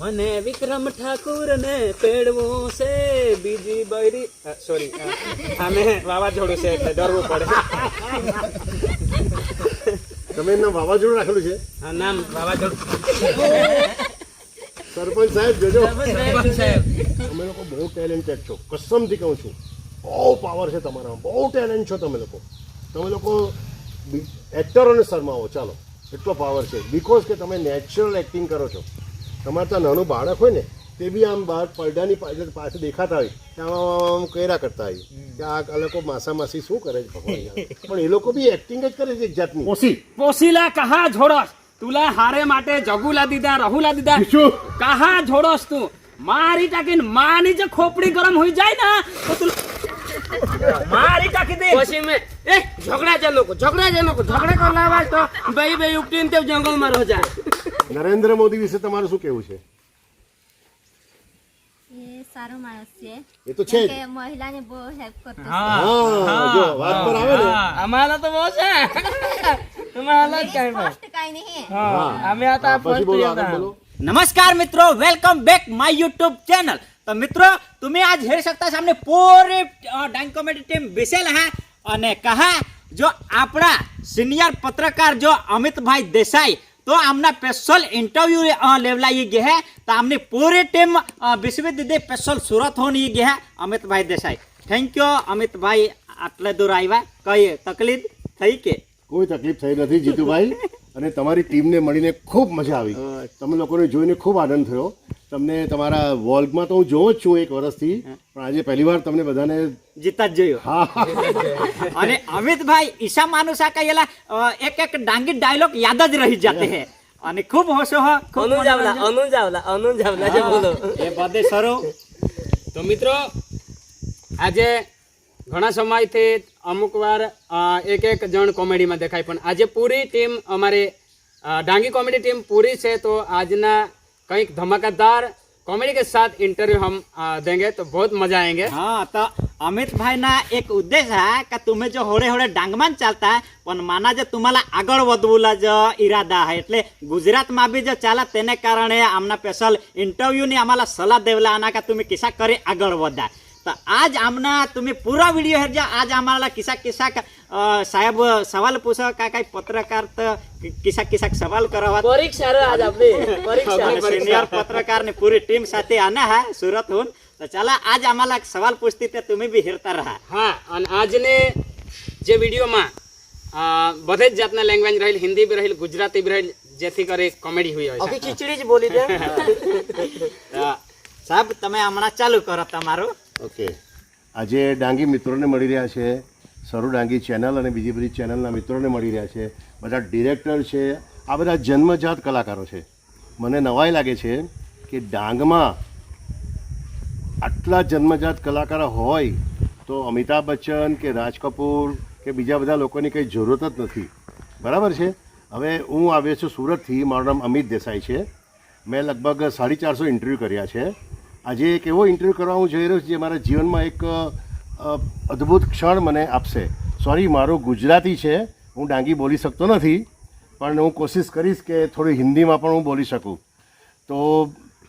મને વિક્રમ ઠાકુર ને પેડવો છે બીજી બૈરી સોરી આમે વાવાઝોડું છે એટલે ડરવું પડે. તમે એમના વાવાઝોડું રાખેલું છે? હા, નામ વાવાઝોડું. સરપંચ સાહેબ જોજો, સરપંચ સાહેબ તમે લોકો બહુ ટેલેન્ટેડ છો, કસમથી કહું છું. બહુ પાવર છે તમારામાં, બહુ ટેલેન્ટ છો તમે લોકો એક્ટરોને શરમાવો, ચાલો એટલો પાવર છે. બિકોઝ કે તમે નેચરલ એક્ટિંગ કરો છો. તમારે ત્યાં નાનું બાળક હોય ને તે બી આમ બહાર પડદાની પાછળ દેખાતા હોય કે આમ કર્યા કરતા હોય કે આ લોકો માસા માસી શું કરે છે ભગવાન જાણે. પણ એ લોકો બી એક્ટિંગ જ કરે છે એક જાતની. પોસીલા કહા જોડોસ તુલા હારે માટે જગુલા દીધા રહુલા દીધા કહા જોડોસ તું મારી ટાકીને માની જે ખોપડી ગરમ હોઈ જાય ને તો તું મારી ટાકી દે પછી મે એ ઝઘડા કરલા આવાજ તો ભાઈ ઉપટીને તે જંગલમાં રહો જાય. નરેન્દ્ર મોદી વિશે તમારું શું કહેવું છે? એ સારો માણસ છે, એ તો છે જ. કે મહિલાને બહુ હેલ્પ કરતો છે. હા, જો વાત પર આવે ને, અમારા તો બહુ છે તમારા કાઈ ફર્સ્ટ કાઈ નહીં. અમે હતા પછી બોલો, આગળ બોલો. नमस्कार मित्रों, welcome back my YouTube channel. तो मित्रों तुम्हें आज हेर सकता सामने पूरे डांग कॉमेडी टीम बेसेल है और कहा जो अपना सीनियर पत्रकार जो अमित भाई देसाई तो आमना स्पेशल इंटरव्यू लेवलाई गए है तो आमने पूरी टीम बेसवे दीदी स्पेशल सूरत होनी गए है अमित भाई देसाई। थैंक यू अमित भाई, आटले दूर आव्या, कई तकलीफ थई के? કોઈ તકલીફ થઈ નથી જીતુભાઈ, અને તમારી ટીમને મળીને ખૂબ મજા આવી. તમે લોકોને જોઈને ખૂબ આનંદ થયો. તમને તમારા વોલ્ગમાં તો હું જોઉં જ છું એક વર્ષથી, પણ આજે પહેલી વાર તમને બધાને जीता जो હા अरे अमित भाई ईशा मानुषा का ये एक एक डांगी डायलॉग याद ज रही जाते हैं और खूब होशो हो खूब અનુ જે બોલો ये बदे सरो। તો મિત્રો આજે ઘણા સમયથી અમુક વાર એક એક જણ કોમેડીમાં દેખાય પણ આજે પૂરી ટીમ અમારી ડાંगी कॉमेडी टीम पूरी છે तो આજના કંઈક धमाकेदार कॉमेडी के साथ इंटरव्यू हम देंगे तो बहुत मजा आएंगे। हाँ, तो अमित भाई ना एक उद्देश्य है कि तुम्हें जो होड़े होड़े डांगमान चलता है पण माना जो तुम्हाला આગળ વધવુલા जो इरादा है એટલે ગુજરાતમાં બી जो ચાલે તેને કારણે આમના સ્પેશિયલ ઇન્ટરવ્યુ ની આम्हाला સલાહ દેવલા આના કે तुम्ही किसा करे આગળ વધા। तो आज आमना तुम्ही पूरा वीडियो है जो आज आम्हाला किसा किसा साहेब सवाल पूछा काय पत्रकार तो किसा किसा सवाल करावा परीक्षा आज आपली परीक्षा सीनियर पत्रकार ने पूरी टीम साथे आना है सूरत हून। तो चला आज आम्हाला सवाल पूछती ते तुम्ही भी हेरता रहा। હા અને આજને જે વિડીયોમાં બધે જ જાતના લેંગ્વેજ રહેલ, હિન્દી બી રહેલ, ગુજરાતી બી રહેલ, જેથી કરી કોમેડી हुई હોય છે. खिचड़ी ज बोली दे साहब તમે હમણાં ચાલુ કરો તમારું। ઓકે, આજે ડાંગી મિત્રોને મળી રહ્યા છે, સරු ડાંગી ચેનલ અને બીજી બધી ચેનલના મિત્રોને મળી રહ્યા છે, બધા ડિરેક્ટર છે, આ બધા જન્મજાત કલાકારો છે. મને નવાઈ લાગે છે કે ડાંગમાં આટલા જન્મજાત કલાકારો હોય તો અમિતાભ બચ્ચન કે રાજ કપૂર કે બીજા બધા લોકોની કંઈ જરૂરત જ નથી, બરાબર છે. હવે હું આવ્યો છું સુરતથી, મારું નામ અમિત દેસાઈ છે. મેં લગભગ 450 ઇન્ટરવ્યૂ કર્યા છે. આજે એક એવો ઇન્ટરવ્યૂ કરવા હું જઈ રહ્યો છું જે મારા જીવનમાં એક અદ્ભુત ક્ષણ મને આપશે. સોરી, મારું ગુજરાતી છે, હું ડાંગી બોલી શકતો નથી, પણ હું कोशिश કરીશ કે થોડી हिंदीમાં પણ હું बोली सकूं। तो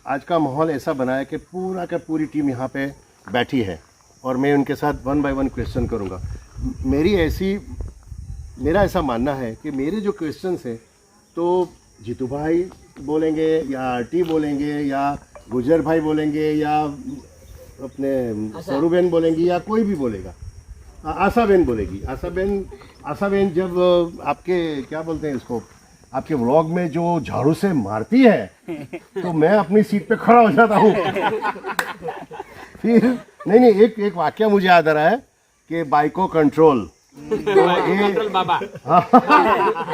आज का माहौल ऐसा बना है कि पूरा का पूरी टीम यहाँ पे बैठी है और मैं उनके साथ 1 बाय 1 क्वेश्चन करूँगा। मेरा ऐसा मानना है कि मेरे जो क्वेश्चन हैं तो जीतू भाई बोलेंगे या आरटी बोलेंगे या गुजर भाई बोलेंगे या अपने सरूबेन बोलेंगी या कोई भी बोलेगा, आशाबेन बोलेगी। आशाबेन जब आपके क्या बोलते हैं इसको, आपके व्लॉग में जो झाड़ू से मारती है तो मैं अपनी सीट पे खड़ा हो जाता हूँ। फिर नहीं एक वाक्य मुझे याद आ रहा है कि बाइको कंट्रोल બાબા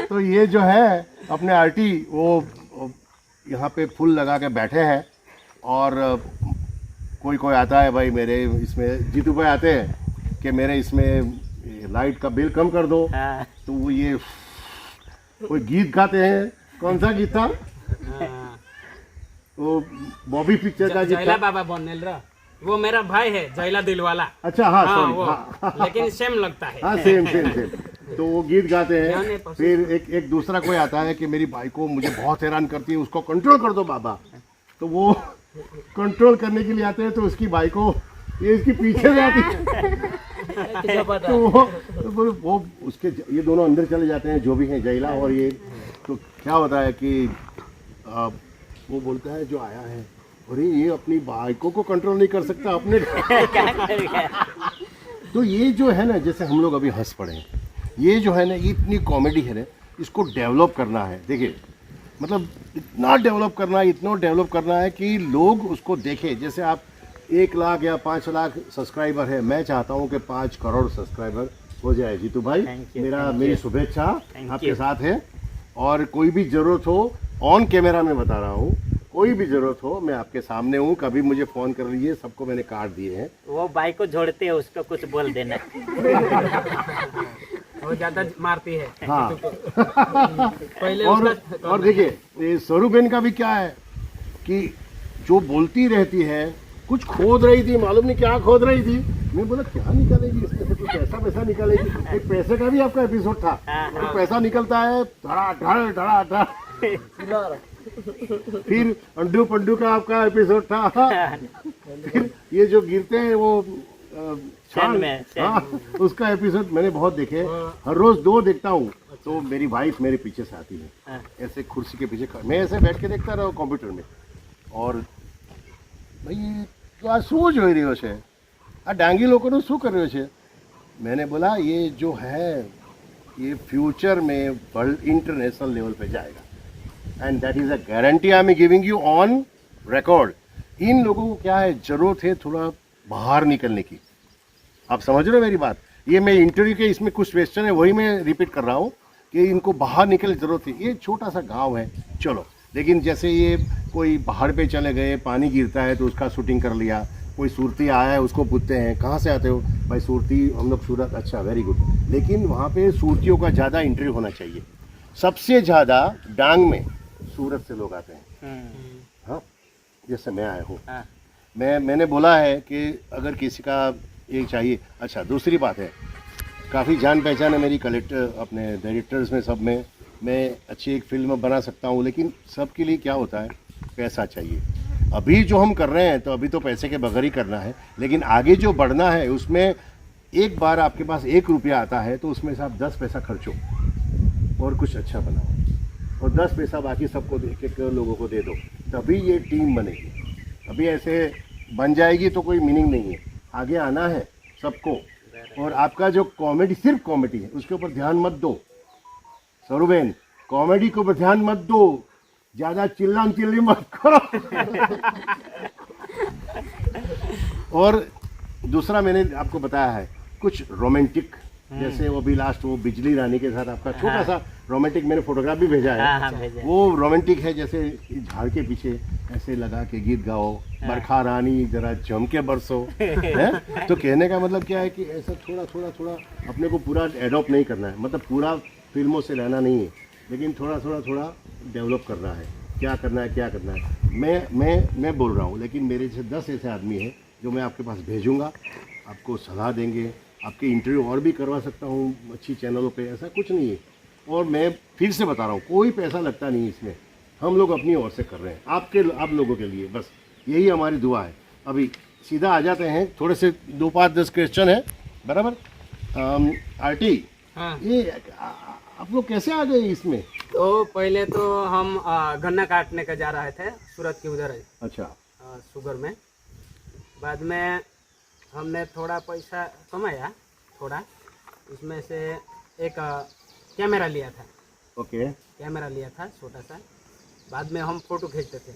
तो ये जो है अपने आरटी वो यहाँ पे फूल लगा के बैठे हैं और कोई आता है भाई मेरे इसमें, जीतू भाई आते हैं कि मेरे इसमें लाइट का बिल कम कर दो, तो वो ये कोई गीत गाते हैं। कौन सा गीत था वो? बॉबी पिक्चर का गीत जयला था। बाबा बोनेल रा वो मेरा भाई है, जयला दिलवाला। अच्छा, हाँ, हाँ, सॉरी, वो, हाँ, लेकिन सेम लगता है। हाँ, सेम तो वो गीत गाते हैं। फिर एक दूसरा कोई आता है कि मेरी भाई को मुझे बहुत हैरान करती है, उसको कंट्रोल कर दो बाबा। तो वो कंट्रोल करने के लिए आते हैं, तो उसकी बाइक को ये इसकी पीछे से आती है। तो वो उसके ये दोनों अंदर चले जाते हैं, जो भी हैं जैला और ये। तो क्या होता है कि वो बोलता है जो आया है, अरे ये अपनी बाइकों को कंट्रोल नहीं कर सकता अपने। तो ये जो है ना, जैसे हम लोग अभी हंस पड़े हैं, ये जो है ना, ये इतनी कॉमेडी है ना, इसको डेवलप करना है। देखिए मतलब इतना डेवलप करना है कि लोग उसको देखें। जैसे आप 1 लाख या 5 लाख सब्सक्राइबर है, मैं चाहता हूँ कि 5 करोड़ सब्सक्राइबर हो जाए। जीतू भाई, मेरी शुभेच्छा आपके साथ है। और कोई भी ज़रूरत हो, ऑन कैमरा में बता रहा हूँ, कोई भी ज़रूरत हो मैं आपके सामने हूँ, कभी मुझे फ़ोन कर लीजिए। सबको मैंने कार्ड दिए हैं। वो बाइक को जोड़ते हैं, उसको कुछ बोल देना। वो ज्यादा मारती है। हाँ। पहले और देखिए ये स्वरूपेन का भी क्या है कि जो बोलती रहती है, कुछ खोद रही थी, मालूम नहीं क्या खोद रही थी। मैं बोला क्या निकालेगी इसमें से, कुछ पैसा निकालेगी। एक पैसे का भी आपका एपिसोड था, तो पैसा निकलता है धड़ा। फिर अंडू पंडू का आपका एपिसोड था। फिर ये जो गिरते हैं वो हाँ, उसका एपिसोड मैंने बहुत देखे। हर रोज 2 देखता हूँ। तो मेरी वाइफ मेरे पीछे से आती है, ऐसे कुर्सी के पीछे, मैं ऐसे बैठ के देखता रहा कंप्यूटर में। और भाई तो आ શું જોઈ રહ્યો છે, આ ડાંગી લોકોનું શું કરી રહ્યો છે। मैंने बोला ये जो है ये फ्यूचर में वर्ल्ड इंटरनेशनल लेवल पे जाएगा, and that is a guarantee I am giving you on record. इन लोगों को क्या है, ज़रूरत है थोड़ा बाहर निकलने की। आप समझ रहे हो मेरी बात। ये मैं इंटरव्यू के इसमें कुछ क्वेश्चन है, वही मैं रिपीट कर रहा हूँ कि इनको बाहर निकलने की ज़रूरत है। ये छोटा सा गांव है, चलो, लेकिन जैसे ये कोई पहाड़ पे चले गए, पानी गिरता है तो उसका शूटिंग कर लिया। कोई सूरती आया है, उसको पूछते हैं कहाँ से आते हो, भाई सूरती, हम लोग सूरत। अच्छा, वेरी गुड। लेकिन वहाँ पे सूरतियों का ज़्यादा इंटरव्यू होना चाहिए। सबसे ज़्यादा डांग में सूरत से लोग आते हैं। हाँ, जैसे मैं आया हूँ, मैंने बोला है कि अगर किसी का ये चाहिए। अच्छा, दूसरी बात है, काफ़ी जान पहचान है मेरी कलेक्टर अपने डायरेक्टर्स में, सब में। मैं अच्छी एक फिल्म बना सकता हूँ, लेकिन सबके लिए क्या होता है, पैसा चाहिए। अभी जो हम कर रहे हैं तो अभी तो पैसे के बगैर ही करना है, लेकिन आगे जो बढ़ना है उसमें एक बार आपके पास 1 रुपया आता है तो उसमें से आप 10 पैसा खर्चो और कुछ अच्छा बनाओ, और 10 पैसा बाकी सबको एक लोगों को दे दो, तभी ये टीम बनेगी। अभी ऐसे बन जाएगी तो कोई मीनिंग नहीं है। आगे आना है सबको। और आपका जो कॉमेडी, सिर्फ कॉमेडी है, उसके ऊपर ध्यान मत दो। सरुबेन, कॉमेडी के ऊपर ध्यान मत दो, ज़्यादा चिल्ली मत करो। और दूसरा मैंने आपको बताया है कुछ रोमांटिक, जैसे वो भी लास्ट वो बिजली रानी के साथ आपका छोटा सा रोमांटिक मैंने फोटोग्राफ भी भेजा है। वो रोमांटिक है, जैसे झाड़ के पीछे ऐसे लगा के गीत गाओ, बरखा रानी जरा जम के बरसो है। तो कहने का मतलब क्या है कि ऐसा थोड़ा अपने को पूरा एडॉप्ट नहीं करना है, मतलब पूरा फिल्मों से लेना नहीं है, लेकिन थोड़ा डेवलप करना है। क्या करना है मैं बोल रहा हूँ, लेकिन मेरे जैसे 10 ऐसे आदमी हैं जो मैं आपके पास भेजूँगा, आपको सलाह देंगे, आपके इंटरव्यू और भी करवा सकता हूँ अच्छी चैनलों पे, ऐसा कुछ नहीं है। और मैं फिर से बता रहा हूँ, कोई पैसा लगता नहीं इसमें, हम लोग अपनी ओर से कर रहे हैं आप लोगों के लिए, बस यही हमारी दुआ है। अभी सीधा आ जाते हैं, थोड़े से 2, 5, 10 क्वेश्चन है, बराबर। आरटी, ये आप लोग कैसे आ गए इसमें? तो पहले तो हम गन्ना काटने का जा रहे थे सूरत के उधर, अच्छा, शुगर में। बाद में हमने थोड़ा पैसा कमाया, थोड़ा उसमें से एक कैमरा लिया था। ओके, कैमरा लिया था छोटा सा। बाद में हम फोटो खींचते थे,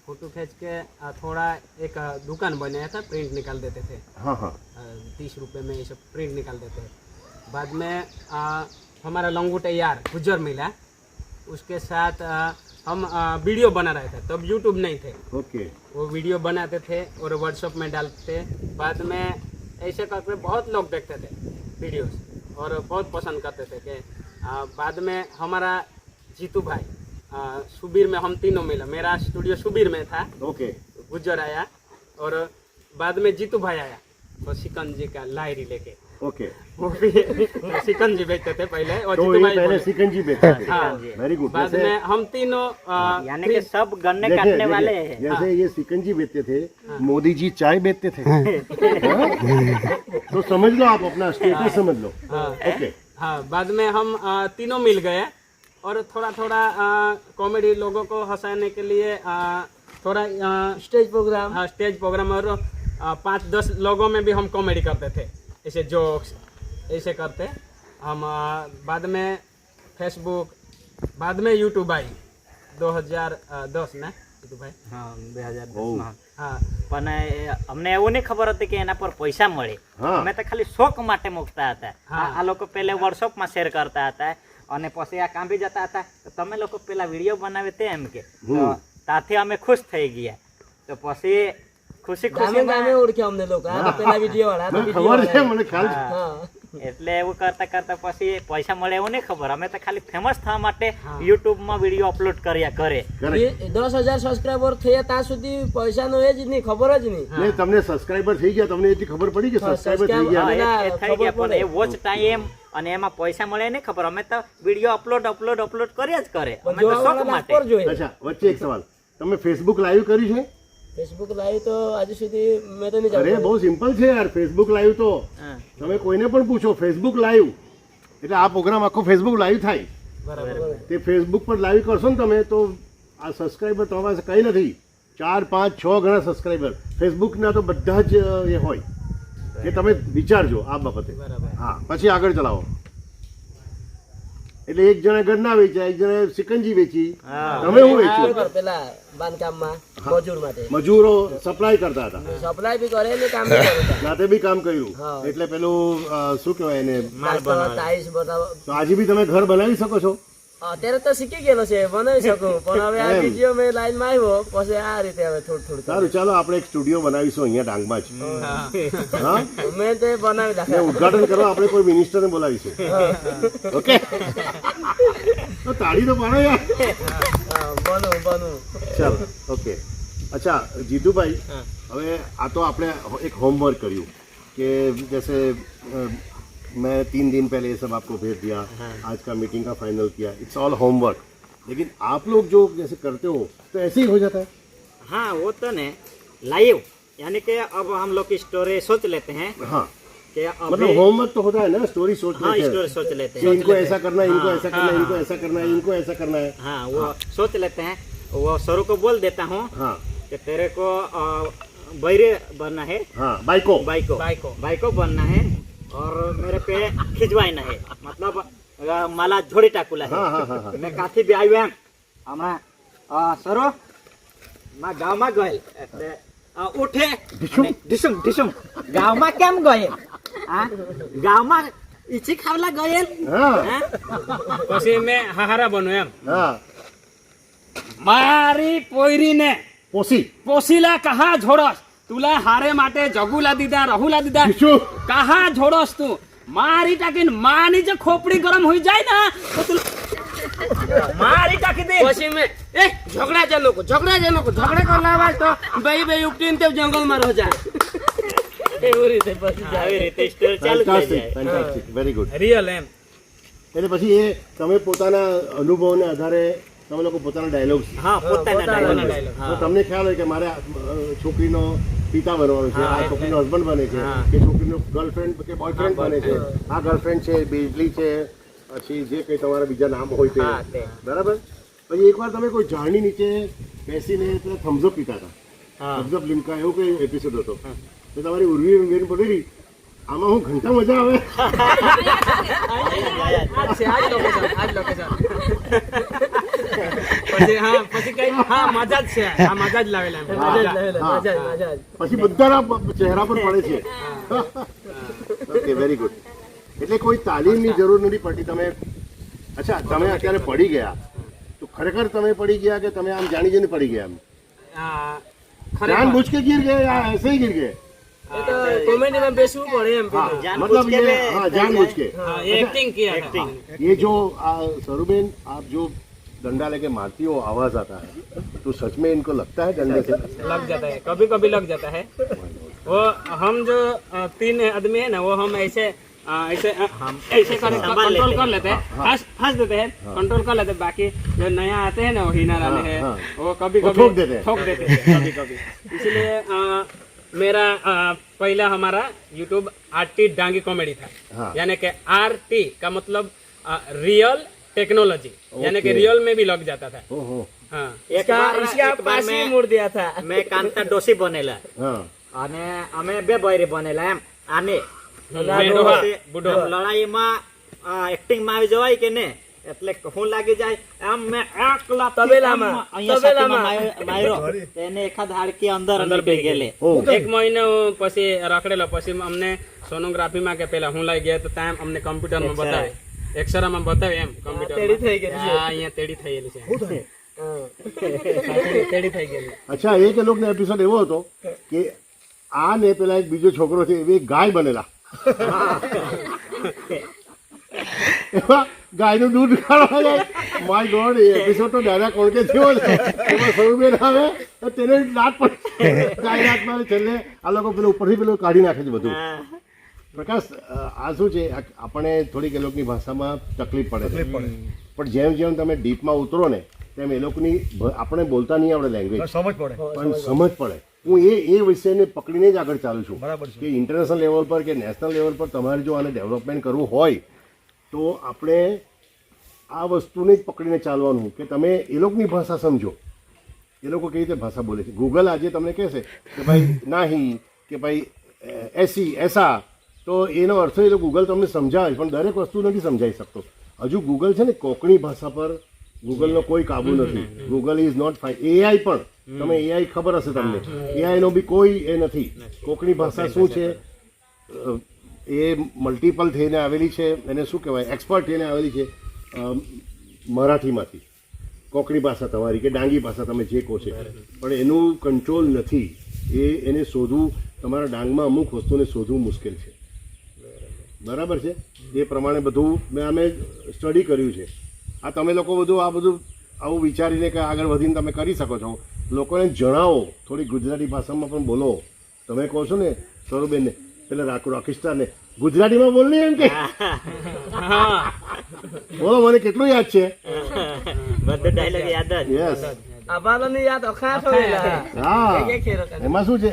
फोटो खींच के थोड़ा एक दुकान बनाया था, प्रिंट निकाल देते थे। हाँ 30 रुपये में ये सब प्रिंट निकाल देते हैं। बाद में हमारा लंगूटे यार गुजर मिला, उसके साथ हम वीडियो बना रहे थे, तब यूट्यूब नहीं थे। ओके, वो वीडियो बनाते थे और व्हाट्सएप में डालते थे। बाद में ऐसे करके बहुत लोग देखते थे वीडियोस और बहुत पसंद करते थे कि बाद में हमारा जीतू भाई सुबीर में हम तीनों मिला, मेरा स्टूडियो सुबीर में था। ओके, गुजर आया और बाद में जीतू भाई आया, तो शिकंजी का लायरी लेके। ओके वो भी शिकंजी बेचते थे पहले और तो जीतू ये भाई पहले बोले। सिकंजी बेचते थे हाँ। वेरी गुड बाद जैसे में हम तीनों यानी कि सब गन्ने देखिए, काटने देखिए, वाले हैं। जैसे ये सिकंजी बेचते थे मोदी जी चाय बेचते थे हाँ? तो समझ लो आप अपना स्टेटस समझ लो ओके हाँ बाद में हम तीनों मिल गए और थोड़ा थोड़ा कॉमेडी लोगों को हंसाने के लिए थोड़ा स्टेज प्रोग्राम और 5-10 लोगों में भी हम कॉमेडी करते थे, ऐसे जोक्स ऐसे करते हम। बाद में फेसबुक, बाद में यूट्यूब आई 2010 ને यूट्यूब ભાઈ હા 2010 ઓહ. માં હા પણ અમને એવું નહીં ખબર હતી કે એના પર પૈસા મળે. હા. અમે તો ખાલી શોખ માટે મૂકતા હતા. હા. આ લોકો પહેલે વર્કશોપમાં શેર કરતા હતા અને પછી આ કામ બી જતા હતા તો તમે લોકો પેલા વિડીયો બનાવે તે એમ કે તો ત્યાંથી અમે ખુશ થઈ ગયા. તો પછી ખુશી ખુશીમાં ઓળખ્યા અમને લોકો આ તો પેલા વિડીયો વાળા આ તો મને video ખબર છે વાળા. મને ખ્યાલ છે હા. એટલે એવું કરતા કરતા પછી પૈસા મળે એવું નહીં ખબર. અમે તો ખાલી ફેમસ થવા માટે યુટ્યુબમાં વિડીયો અપલોડ કર્યા કરે. Correct. 10,000 સબસ્ક્રાઇબર થયા ત્યાં સુધી પૈસાનો એ જ નહીં, ખબર જ નહીં. નહીં તમને સબસ્ક્રાઇબર થઈ ગયા તમને એટલી ખબર પડી કે સબસ્ક્રાઇબર થઈ હા, ગયા એ થઈ ખબર ગયા પણ પડે. એ વોચ ટાઈમ અને એમાં પૈસા મળે નહીં ખબર. અમે તો વિડીયો અપલોડ કર્યા જ કરે. અમે તો શોખ જોવાવાળા માટે. પર જોઈએ. અચ્છા વચ્ચે એક સવાલ તમે ફેસબુક લાઈવ કર્યું છે ફેસબુક લાઈવ તો આજે સુધી મેં તો નહીં અરે જાણતો. બહુ સિમ્પલ છે યાર ફેસબુક લાઈવ તો હા. તમે કોઈને પણ પૂછો ફેસબુક લાઈવ એટલે આ પ્રોગ્રામ આખો ફેસબુક લાઈવ થાય બરાબર તે ફેસબુક પર લાઈવ કરશો ને તમે તો આ સબસ્ક્રાઈબર તમારી પાસે કંઈ નથી 4, 5, 6 ગણા સબસ્ક્રાઈબર ફેસબુકના તો બધા જ એ હોય કે તમે વિચારજો આ બાબતે બરાબર હા પછી આગળ ચલાવો એટલે એક જણા ઘરના વેચ્યા એક જણા સિકંજી વેચી હા. તમે શું આ વેચ્યું લોકો પેલા બાંધકામમાં મજૂર માટે મજૂરો સપ્લાય કરતા હતા સપ્લાય બી કરે ને કામ બી કરે. જાતે બી કામ કર્યું હા. એટલે પેલું શું કહેવાય એને ટાઈલ્સ બતાવો. તો આજે બી તમે ઘર બનાવી શકો છો અત્યારે તો શીખી ગયેલો છે, બનાવી શકું પણ હવે આ એમ. વિડીયો મેં લાઈનમાં આવ્યો પછી આ રીતે હવે થોડું સારું ચાલો આપણે એક સ્ટુડિયો બનાવીશું અહીંયા ડાંગમાં જ હા મેં તે બનાવી ને નાખ્યા. ઉદઘાટન કરવા આપણે કોઈ મિનિસ્ટરને બોલાવીશું ઓકે તો તાળી તો પાડો યાર હા, બનું ચાલો ઓકે અચ્છા જીતુભાઈ હવે આ તો આપણે એક હોमवर्क કર્યું કે जैसे मैं 3 दिन पहले ये सब आपको भेज दिया आज का मीटिंग का फाइनल किया इट्स ऑल होमवर्क लेकिन आप लोग जो जैसे करते हो तो ऐसे ही हो जाता है हाँ वो तो ने लाइव यानी कि अब हम लोग की स्टोरी सोच लेते हैं हाँ कि मतलब अभी होमवर्क तो होता है ना स्टोरी सोच हाँ लेते हैं स्टोरी सोच लेते कि हैं. इनको ऐसा करना है इनको ऐसा करना है हाँ, इनको ऐसा करना है इनको ऐसा करना है हाँ वो सोच लेते हैं. वो सरू को बोल देता हूँ हाँ कि तेरे को बैरे बनना है, हाँ बाइको बाइको बनना है और मेरे पे खिंचवाना है मतलब माला जोड़ी टाकूला है. हाँ हाँ हाँ हाँ મેં કાથી બી આવ્યો એમ હમણાં સરો માં ગામમાં ગયેલ એટલે ઉઠે અને ઢીસુમ ગામમાં કેમ ગયેલ હા ગામમાં ઈચી ખાવલા ગયેલ हाँ હે? પછી મેં હાહારા બનો એમ हाँ મારી પોયરીને पोसी પોસીલા કહા જોડસ તુલા હારે માટે જગુલા દીધા રહુલા દીધા बिशु કહા જોડસ તું મારી ટાકીને માની જે ખોપડી ગરમ હોઈ જાય ને તો તું મારી ટાકી દે પછી મેં ઝઘડા છે લોકો ઝઘડા કરવા આવાજ તો ભાઈ ઉપટીને તે જંગલમાં રહો જાય એવી રીતે પછી જાય. આવી રીતે સ્ટોરી ચાલુ થઈ ફેન્ટાસ્ટિક જાય. ફેન્ટાસ્ટિક વેરી ગુડ રિયલ એમ એટલે પછી એ તમે પોતાના અનુભવને આધારે તમે લોકો પોતાના ડાયલોગ્સ હા પોતાના પોતાના dialogue. dialogue. તો તમને ખ્યાલ હોય કે મારે છોકરીનો પિતા બનવાનો છે આ છોકરીનો હસબન્ડ બને છે કે છોકરીનો ગર્લફ્રેન્ડ કે બોયફ્રેન્ડ બને છે આ ગર્લફ્રેન્ડ છે બિજલી છે પછી જે કંઈ તમારા બીજા નામ હોય હા, તે તે. બરાબર પછી એકવાર તમે કોઈ ઝાડની નીચે બેસીને પેલા થમ્સઅપ પીતા હતા હા. થમ્સઅપ લીમકા એવું કઈ એપિસોડ હતો તો તમારી ઉર્વી બેન પટેલી આમાં હું ઘંટા મજા આવે પછી હા પછી કઈ હા મજા જ છે આ મજા જ લાવેલા એમ. હા. મજા જ. પછી બધાના ચહેરા પર પડે છે ઓકે વેરી ગુડ એટલે કોઈ તાલીમની જરૂર નથી પડતી તમે અચ્છા તમે અત્યારે પડી ગયા તો ખરેખર તમે પડી ગયા કે તમે આમ જાણી જઈને પડી ગયા એમ આ, જાન ખરેખર બુझ કે ગીર ગए या ऐसे ही गिर गए એ તો કોમેડીમાં બેસવું પડે એમ हाँ પેલું. मतलब जानबूझ के ये भी हाँ जानबूझ के हाँ, ये एक्टिंग किया था ये जो सरुबेन आप जो डंडा लेके मारती हो आवाज आता है तो सच में इनको लगता है डंडे से लग जाता है कभी लग जाता है वो हम जो 3 आदमी है ना वो हम ऐसे ऐसे ऐसे कंट्रोल कर लेते हैं, हंस देते हैं, कंट्रोल कर लेते हैं। बाकी जो नया आते हैं ना, वो हिना रानी है, वो कभी वो कभी ठोक देते हैं। कभी कभी। इसलिए मेरा पहला हमारा यूट्यूब आरटी डांगी कॉमेडी था, हाँ। यानी कि आरटी का मतलब रियल टेक्नोलॉजी, यानी कि रियल में भी लग जाता था। ओहो हाँ इसका पास ही मोड़ दिया था। મેં કાંતા ડોસી બનેલા હા અને અમે બે બૈરી બનેલા એમ આને મેંઢવા, બુઢો. લડાઈમાં એક્ટિંગમાં આવી જવાય કે ને, એટલે હું લાગી જાય એમ મેં એકલા તબેલામાં, અહીંયા તબેલામાં. સાચીમાં માર્યો તેને એકાદ હાડકી અંદર નીકળી ગયેલી. એક મહિનો પછી રખડેલો, પછી અમને સોનોગ્રાફીમાં કે પેલા હું લઈ ગયા તો ત્યાં અમને કમ્પ્યુટરમાં બતાવે, એક્સરામાં બતાવે એમ તેડી થઈ ગયેલી કમ્પ્યુટર. છે. અહીંયા તેડી થયેલી છે, હા. તેડી થઈ ગયેલી. અચ્છા એક એ લોકોનો એપિસોડ એવો હતો કે આ ને પેલા એક બીજો છોકરો છે એ ગાય બનેલા એમાં ગાયનું દૂધ કાઢવા જાય. માય ગોડ, એ એપિસોડ તો દાદા કોણકે થયો છે. એમાં સૌબેન આવે તો તેને દાંત પડે, ગાય દાંતમાં છેલ્લે આ લોકો પેલું ઉપરથી પેલું કાઢી નાખે છે બધું. પ્રકાશ, આ શું છે, આપણે થોડીક એ લોકોની ભાષામાં તકલીફ પડે છે, પણ જેમ જેમ તમે ડીપમાં ઉતરો ને તેમ એ લોકોની આપણે બોલતા નહીં આવડે લેંગ્વેજ, સમજ પડે પણ સમજ પડે. હું એ વિષયને પકડીને જ આગળ ચાલું છું કે ઇન્ટરનેશનલ લેવલ પર કે નેશનલ લેવલ પર તમારે જો આને ડેવલપમેન્ટ કરવું હોય તો આપણે આ વસ્તુને જ પકડીને ચાલવાનું કે તમે એ લોકોની ભાષા સમજો, એ લોકો કેવી રીતે ભાષા બોલે છે. ગૂગલ આજે તમને કહેશે કે ભાઈ નાહી કે ભાઈ એસી એસા, તો એનો અર્થ એ લોકો ગૂગલ તમને સમજાવે, પણ દરેક વસ્તુ નથી સમજાવી શકતો. હજુ ગૂગલ છે ને કોંકણી ભાષા પર ગૂગલનો કોઈ કાબુ નથી. Google is not fine. AI પણ તમે એઆઈ ખબર હશે તમને, એઆઈનો બી કોઈ એ નથી. કોંકણી ભાષા શું છે, એ મલ્ટિપલ થઈને આવેલી છે, એને શું કહેવાય, એક્સપર્ટ થઈને આવેલી છે મરાઠીમાંથી. કોંકણી ભાષા તમારી કે ડાંગી ભાષા તમે જે કહો છે, પણ એનું કંટ્રોલ નથી. એને શોધવું, તમારા ડાંગમાં અમુક વસ્તુને શોધવું મુશ્કેલ છે. બરાબર છે. એ પ્રમાણે બધું અમે સ્ટડી કર્યું છે. આ તમે લોકો બધું આ બધું આવું વિચારીને કે આગળ વધીને તમે કરી શકો છો. લોકોને જણાવો, થોડી ગુજરાતી ભાષામાં પણ બોલો. તમે કહો છો ને સરોબેનને, પેલા રોકિસ્ટારને ગુજરાતીમાં બોલ નહીં એમ કે બોલો, મને કેટલું યાદ છે. બધો ડાયલોગ યાદ જ. યસ, આબાલોની યાદ અખાત હોયેલા. હા. એક એક ખેરો કરે. એમાં શું છે,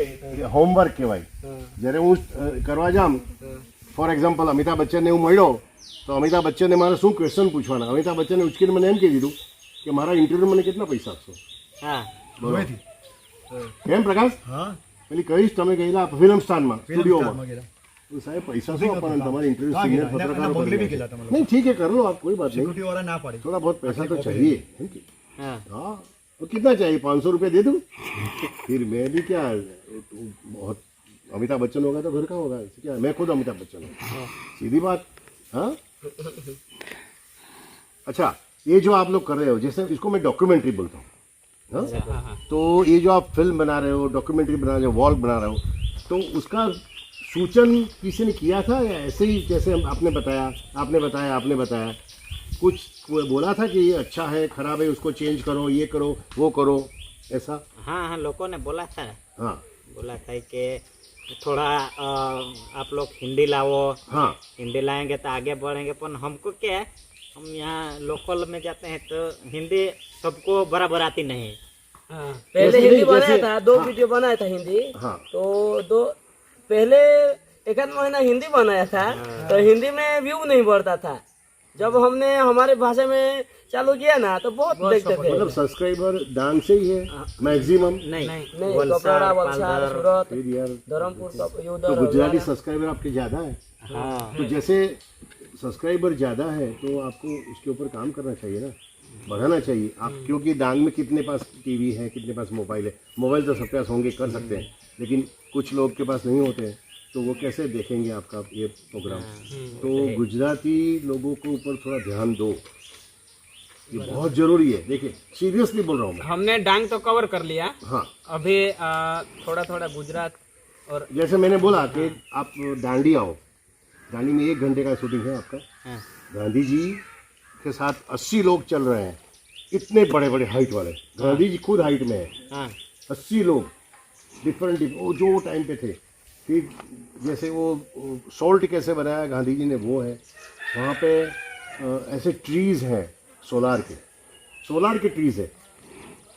હોમવર્ક કહેવાય. જ્યારે હું કરવા જામ, ફોર એક્ઝામ્પલ અમિતાભ બચ્ચનને હું મળ્યો તો અમિતાભ બચ્ચને મારે શું ક્વેશ્ચન પૂછવાના, અમિતાભ બચ્ચને ઉચકીને મને એમ કહી દીધું કે મારા ઇન્ટરવ્યુ મને કેટલા પૈસા આપશો. હા બરોબર. કેમ પ્રકાશ, પેલી કહીશ તમે ગયેલા ફિલ્મ સ્ટારમાં સ્ટુડિયોમાં, તો સાહેબ પૈસા શું આપવાના, તમારે ઇન્ટરવ્યુ સિનિયર પत्रकारों नहीं, ठीक है कर लो आप, कोई बात नहीं, थोड़ा बहुत पैसा तो चाहिए. हाँ, तो कितना चाहिए, 500 रुपये दे दूँ. फिर मैं भी क्या, बहुत अमिताभ बच्चन होगा तो घर का होगा क्या, मैं खुद अमिताभ बच्चन हूँ, सीधी बात. हाँ. अच्छा, ये जो आप लोग कर रहे हो, जैसे इसको मैं डॉक्यूमेंट्री बोलता हूँ. हाँ? तो ये जो आप फिल्म बना रहे हो, डॉक्यूमेंट्री बना रहे हो, वॉल बना रहे हो, तो उसका सूचन किसी ने किया था या ऐसे ही जैसे आपने बताया कुछ बोला था कि ये अच्छा है खराब है, उसको चेंज करो, ये करो वो करो, ऐसा? हाँ हाँ, लोगों ने बोला था. हाँ, बोला था कि थोड़ा आप लोग हिंदी लाओ. हाँ, हिंदी लाएंगे तो आगे बढ़ेंगे, पर हमको क्या है, हम यहाँ लोकल में जाते हैं तो हिंदी सबको बराबर आती नहीं. पहले जैसे- हिंदी बनाया जैसे- था, 2 हाँ। वीडियो बनाया था हिंदी. हाँ. तो पहले 1 महीना हिंदी बनाया था, तो हिंदी में व्यू नहीं बढ़ता था. जब हमने हमारे भाषा में चालू किया ना तो बहुत देखते थे. मतलब सब्सक्राइबर डांग से ही है मैक्सिमम. नहीं, नहीं, वलसाड, कपड़ा, वलसाड, पालघर. सूरत, फिर यार, धर्मपुर, तो उधर गुजराती सब्सक्राइबर आपके ज़्यादा है. हाँ तो जैसे सब्सक्राइबर ज़्यादा है तो आपको उसके ऊपर काम करना चाहिए ना, बढ़ाना चाहिए आप, क्योंकि डांग में कितने पास टीवी है, कितने पास मोबाइल है. मोबाइल तो सबके पास होंगे, कर सकते हैं, लेकिन कुछ लोग के पास नहीं होते हैं, तो वो कैसे देखेंगे आपका ये प्रोग्राम. तो गुजराती लोगों के ऊपर थोड़ा ध्यान दो, ये बहुत ज़रूरी है. देखिए सीरियसली बोल रहा हूँ मैं. हमने डांग तो कवर कर लिया, हाँ, अभी थोड़ा थोड़ा गुजरात और जैसे मैंने बोला कि आप दांडी आओ, दांडी में 1 घंटे का शूटिंग है आपका. हाँ. गांधी जी के साथ 80 लोग चल रहे हैं, इतने बड़े बड़े हाइट वाले. गांधी जी खुद हाइट में है. हाँ 80 लोग डिफरेंट वो जो टाइम पे थे, फिर जैसे वो सॉल्ट कैसे बनाया गांधी जी ने वो है वहाँ पे ऐसे ट्रीज़ हैं सोलार के ट्रीज़ है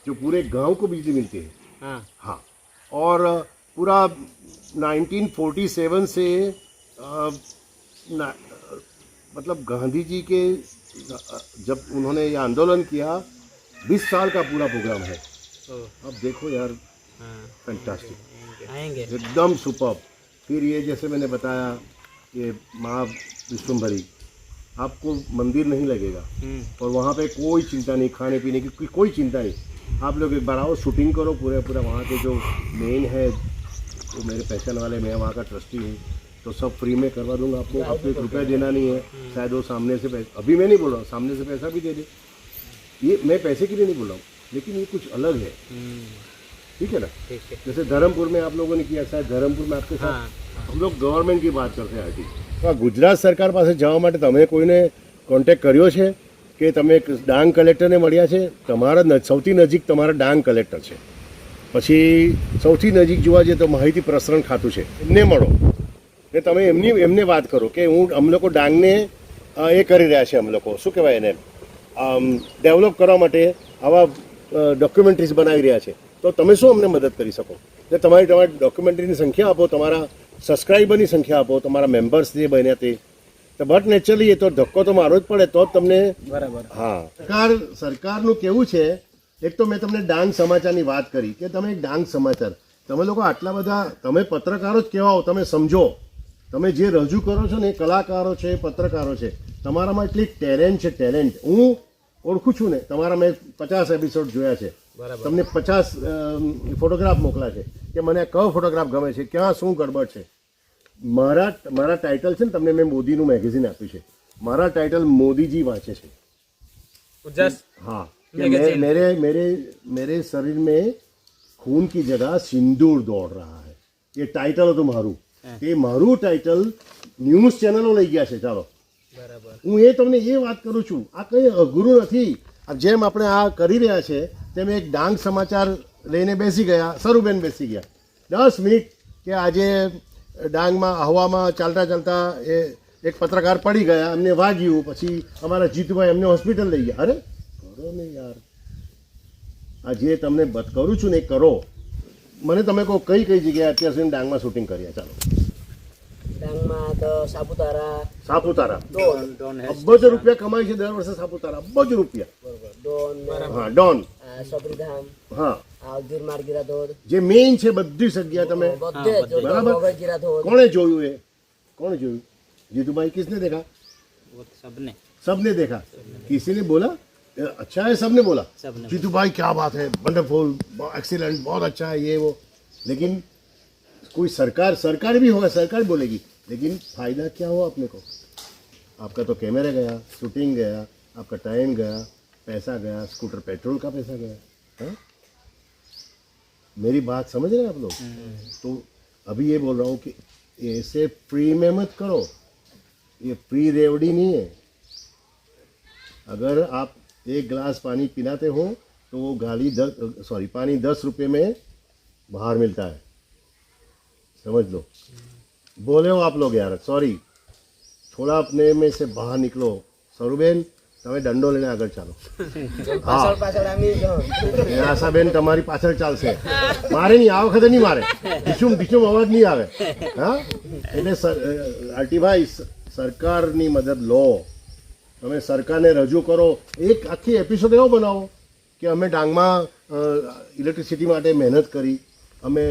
जो पूरे गांव को बिजली मिलती है हाँ हाँ और पूरा 1947 से मतलब गांधी जी के जब उन्होंने ये आंदोलन किया 20 साल का पूरा प्रोग्राम है। अब देखो यार फैंटास्टिक आएंगे एकदम सुपर। फिर ये जैसे मैंने बताया ये माँ विश्वम्भरी आपको मंदिर नहीं लगेगा और वहाँ पे कोई चिंता नहीं, खाने पीने की कोई चिंता नहीं। आप लोग एक बार आओ, शूटिंग करो पूरा वहाँ के जो मेन है वो मेरे पहचान वाले, मैं वहाँ का ट्रस्टी हूँ तो सब फ्री में करवा दूंगा आपको। आपको 1 रुपया देना नहीं है, शायद वो सामने से पैसा, अभी मैं नहीं बोल रहा हूँ, सामने से पैसा भी दे दे। ये मैं पैसे के लिए नहीं बोल रहा हूँ, लेकिन ये कुछ अलग है, ठीक है ना। जैसे धर्मपुर में आप लोगों ने किया, शायद धर्मपुर में आपके साथ हम लोग गवर्नमेंट की बात करते हैं आरटी। तो ગુજરાત સરકાર પાસે જવા માટે તમે કોઈને કોન્ટેક્ટ કર્યો છે કે તમે ડાંગ કલેક્ટરને મળ્યા છે? તમારા સૌથી નજીક તમારા ડાંગ કલેક્ટર છે, પછી સૌથી નજીક જોવા જઈએ તો માહિતી પ્રસરણ ખાતું છે, એમને મળો ને તમે એમને વાત કરો કે હું અમ લોકો ડાંગને એ કરી રહ્યા છે, અમ લોકો શું કહેવાય એને ડેવલપ કરવા માટે આવા ડોક્યુમેન્ટરીઝ બનાવી રહ્યા છે, તો તમે શું અમને મદદ કરી શકો? એટલે તમારી ડોક્યુમેન્ટરીની સંખ્યા આપો, તમારા સબસ્ક્રાઈબરની સંખ્યા આપો, તમારા મેમ્બર્સ જે બન્યા તે, તો બટ નેચરલી એ તો ધક્કો તો મારો જ પડે તો જ તમને બરાબર. હા, સરકારનું કેવું છે, એક તો મેં તમને ડાંગ સમાચારની વાત કરી કે તમે ડાંગ સમાચાર, તમે લોકો આટલા બધા, તમે પત્રકારો જ કહેવાઓ, તમે સમજો, તમે જે રજૂ કરો છો ને એ કલાકારો છે, પત્રકારો છે, તમારામાં એટલી ટેલેન્ટ છે, ટેલેન્ટ હું ઓળખું છું ને. તમારા મેં 50 એપિસોડ જોયા છે, તમને 50 ફોટોગ્રાફ મોકલા છે કે મને કયો ફોટોગ્રાફ ગમે છે, ક્યાં શું ગડબડ છે. મારા ટાઇટલ છે ને, તમને મેં મોદીનું મેગેઝિન આપ્યું છે, મારા ટાઇટલ મોદીજી વાંચે છે. हाँ, मेरे शरीर में खून की जगह सिंदूर दौड़ रहा है, ये टाइटल હતું મારું. એ મારું ટાઇટલ ન્યૂઝ ચેનલો લઈ ગયા છે. ચાલો, હું એ તમને એ વાત કરું છું, આ કંઈ અઘરું નથી. જેમ આપણે આ કરી રહ્યા છે તેમ એક ડાંગ સમાચાર લઈને બેસી ગયા, સરુબેન બેસી ગયા 10 મિનિટ કે આજે ડાંગમાં હવામાં ચાલતા ચાલતા એ એક પત્રકાર પડી ગયા, એમને વાગ્યું, પછી અમારા જીતુભાઈ એમને હોસ્પિટલ લઈ ગયા. અરે કરો ને યાર, આ જે તમને કરું છું ને એ કરો. મને તમે કહો કઈ કઈ જગ્યાએ અત્યાર સુધી ડાંગમાં શૂટિંગ કર્યા? ચાલો, ડાંગમાં તો સાપુતારા અબજ રૂપિયા કમાય છે દર વર્ષે સાપુતારા, અબજ રૂપિયા. હા, ડોન, સબરીધામ, હા, ગિરમાર ગીરાધોધ, જે મેઇન છે બધી જગ્યા તમે બરાબર. કોણે જોયું એ? કોણે જોયું? જીતુભાઈ કિસને देखा? सबने देखा. किसी ने बोला अच्छा है? सबने बोला जीतू भाई क्या बात है, वंडरफुल, एक्सीलेंट, बहुत अच्छा है ये वो. लेकिन कोई सरकार भी होगा, सरकार बोलेगी, लेकिन फायदा क्या हुआ अपने को? आपका तो कैमरा गया, शूटिंग गया, आपका टाइम गया, पैसा गया, स्कूटर पेट्रोल का पैसा गया. हाँ, मेरी बात समझ रहे हैं आप लोग? तो अभी ये बोल रहा हूँ कि ऐसे फ्री में मत करो, ये फ्री रेवड़ी नहीं है. अगर आप एक गिलास पानी पिलाते हो तो वो पानी 10 रुपये में बाहर मिलता है, समझ लो. बोले हो आप लोग यार, सॉरी, थोड़ा अपने में से बाहर निकलो. સરુબેન, તમે દંડો લઈને આગળ ચાલો. હા, આશાબેન તમારી પાછળ ચાલશે, મારે નહીં, આ વખતે નહીં મારે, ઢીચુમ અવાજ નહીં આવે. હા, એટલે આરટીભાઈ, સરકારની મદદ લો, તમે સરકારને રજૂ કરો. એક આખી એપિસોડ એવો બનાવો કે અમે ડાંગમાં ઇલેક્ટ્રિસિટી માટે મહેનત કરી, અમે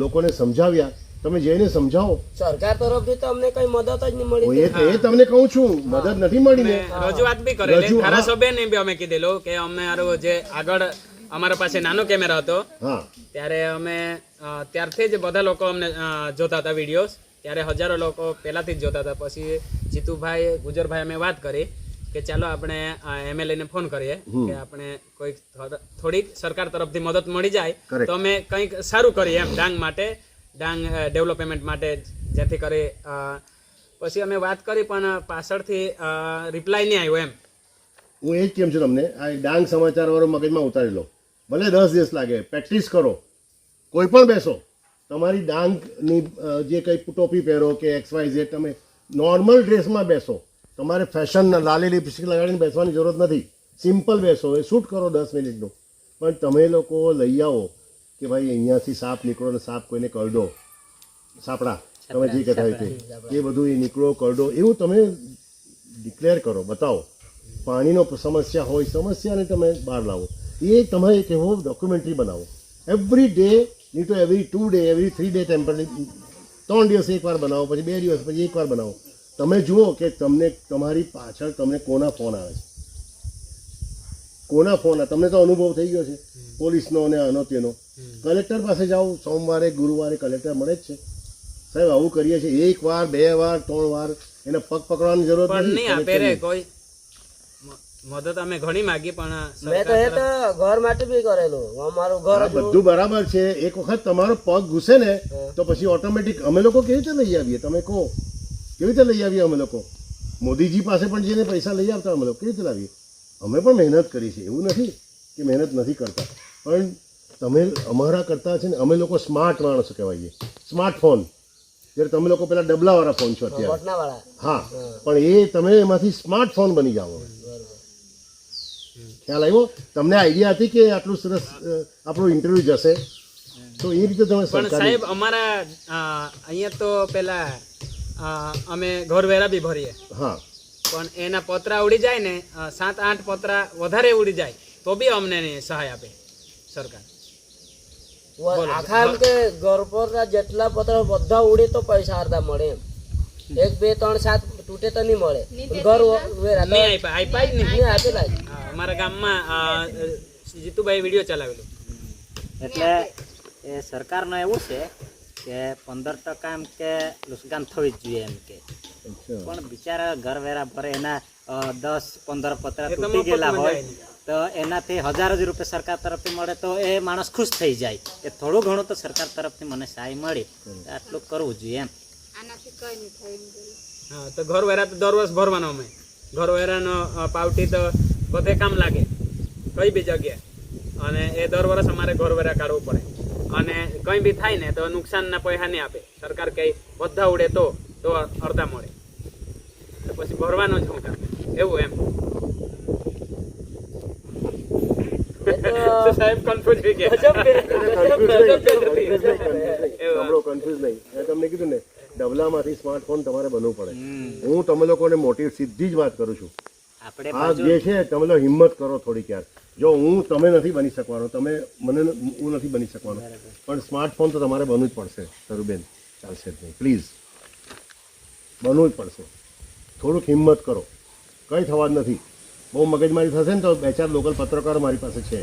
લોકોને સમજાવ્યા. તમે જઈને સમજાવો. સરકાર તરફથી તો અમને કઈ મદદ જ નહીં મળી. એ તમને કહું છું, મદદ નથી મળી ને. રજૂઆત બી કરેલી, ધારાસભ્યને બી અમે કીધેલો કે અમને જે આગળ અમારા પાસે નાનો કેમેરા હતો, ત્યારે અમે ત્યારથી જ બધા લોકો અમને જોતા હતા વિડીયોઝ. ત્યારે હજારો લોકો પહેલાથી જ જોતા હતા. પછી જીતુભાઈ, ગુજરભાઈ અમે વાત કરી કે ચાલો આપણે MLA ને ફોન કરીએ કે આપણે કોઈ થોડીક સરકાર તરફથી મદદ મળી જાય તો અમે કંઈક સારું કરીએ એમ ડાંગ માટે, ડાંગ ડેવલપમેન્ટ માટે, જેથી કરી. પછી અમે વાત કરી પણ પાછળથી રિપ્લાય નહીં આવ્યો એમ. હું એ જ કેમ છું તમને, આ ડાંગ સમાચાર વાળો મગજમાં ઉતારી લો, ભલે 10 દિવસ લાગે, પ્રેક્ટિસ કરો, કોઈ પણ બેસો, તમારી ડાંગની જે કંઈ ટોપી પહેરો કે XYZ, તમે નોર્મલ ડ્રેસમાં બેસો. તમારે ફેશન લાલી લિપસ્ટિક લગાડીને બેસવાની જરૂરત નથી. સિમ્પલ બેસો, એ શૂટ કરો 10 મિનિટનું. પણ તમે લોકો લઈ આવો કે ભાઈ અહીંયાથી સાપ નીકળો ને સાપ કોઈને કરડો, સાપડા તમે જે કહેતા હોય તે, એ બધું એ નીકળો કરડો, એવું તમે ડિક્લેર કરો, બતાવો. પાણીનો સમસ્યા હોય, સમસ્યાને તમે બહાર લાવો. એ તમે એક એવો ડોક્યુમેન્ટરી બનાવો. એવરી ડે નહીં તો every 2 day, every 3 day temporary, 3 દિવસ એકવાર બનાવો, પછી 2 દિવસ પછી એકવાર બનાવો. તમે જુઓ કે તમને તમારી પાછળ તમને કોના ફોન આવે છે, કોના ફોન. તમને તો અનુભવ થઈ ગયો છે પોલીસનો અને આનો તેનો. કલેક્ટર પાસે જાઓ, સોમવારે ગુરુવારે કલેક્ટર મળે જ છે. સાહેબ આવું કરીએ છીએ, 1 વાર 2 વાર 3 વાર એને પગ પકડવાની જરૂરત પણ નહીં આપે રે નથી. કોઈ મદદ અમે ઘણી માગી પણ મેં તો એ તો ઘર માટે બી કરેલું, અમારું ઘર આ બધું બરાબર છે. એક વખત તમારો પગ ઘૂસે ને તો પછી ઓટોમેટિક અમે લોકો કેવી રીતે લઈ આવીએ, તમે કહો કેવી રીતે લઈ આવીએ અમે લોકો? મોદીજી પાસે પણ જઈને પૈસા લઈ આવતા અમે લોકો કેવી રીતે લાવીએ? અમે પણ મહેનત કરી છે, એવું નથી કે મહેનત નથી કરતા, પણ તમે અમારા કરતા છે ને, અમે લોકો સ્માર્ટ માણસો કહેવાઈએ. સ્માર્ટફોન, જ્યારે તમે લોકો પેલા ડબલાવાળા ફોન છો અત્યારે, બટનાવાળા. હા, પણ એ તમે એમાંથી સ્માર્ટફોન બની જાઓ. ખ્યાલ આવ્યો તમને? આઈડિયા હતી કે આટલું સરસ આપણું ઇન્ટરવ્યુ જશે, તો એ રીતે તમે પણ સરકારી સાહેબ અમારા અહીંયા તો પેલા અમે ઘર વેરા બી ભરીએ, હા પણ એના પતરા ઉડી જાય ને 7-8 પતરા વધારે ઉડી જાય તો બી અમને નહીં સહાય આપે સરકાર. આખા એમ કે ઘર પર જેટલા પત્ર બધા ઉડે તો પૈસા અડધા મળે એમ. 1 2 3 7 તૂટે તો નહીં મળે. ઘર વેરા નહીં આપ્યા જ નહીં. નહીં આપેલા જ. અમારા ગામમાં જીતુભાઈ વિડીયો ચલાવેલું. એટલે એ સરકારનું એવું છે કે 15% એમ કે નુકસાન થવી જ જોઈએ એમ કે, પણ બિચારા ઘર વેરા ભરે એના 10-15 પતરા એ તો તૂટી ગયેલા મફતમાં હોય જાય ને. તો એનાથી હજારો જ રૂપિયા સરકાર તરફથી મળે તો એ માણસ ખુશ થઈ જાય કે થોડું ઘણું તો સરકાર તરફથી મને સહાય મળી, આટલું કરવું જોઈએ એમ. હા, તો ઘર વેરા તો દર વર્ષ ભરવાનો અમે. ઘર વેરાનો પાવટી તો બધે કામ લાગે કઈ બી જગ્યાએ, અને એ દર વર્ષ અમારે ઘર વેરા કાઢવું પડે. અને કંઈ બી થાય ને તો નુકસાનના પૈસા નહીં આપે સરકાર, કંઈ બધા ઉડે તો અડધા મળે, તો પછી ભરવાનો જ શું કામ એવું એમ. તો સાહેબ કન્ફ્યુઝ થઈ ગયા. કન્ફ્યુઝ નહીં. મેં તમને કીધું ને, ડબલામાંથી સ્માર્ટફોન તમારે બનવું પડે. હું તમે લોકોને મોટી સીધી જ વાત કરું છું. આપણે આ જે છે તમે લોકો હિંમત કરો થોડીક યાર. જો તમે નથી બની શકવાનો, હું નથી બની શકવાનો, પણ સ્માર્ટફોન તો તમારે બનવું જ પડશે સરુબેન, ચાલશે જ નહીં. પ્લીઝ બનવું જ પડશે. થોડુંક હિંમત કરો, કંઈ થવા જ નથી. બહુ મગજમારી થશે ને તો 2-4 લોકલ પત્રકારો મારી પાસે છે,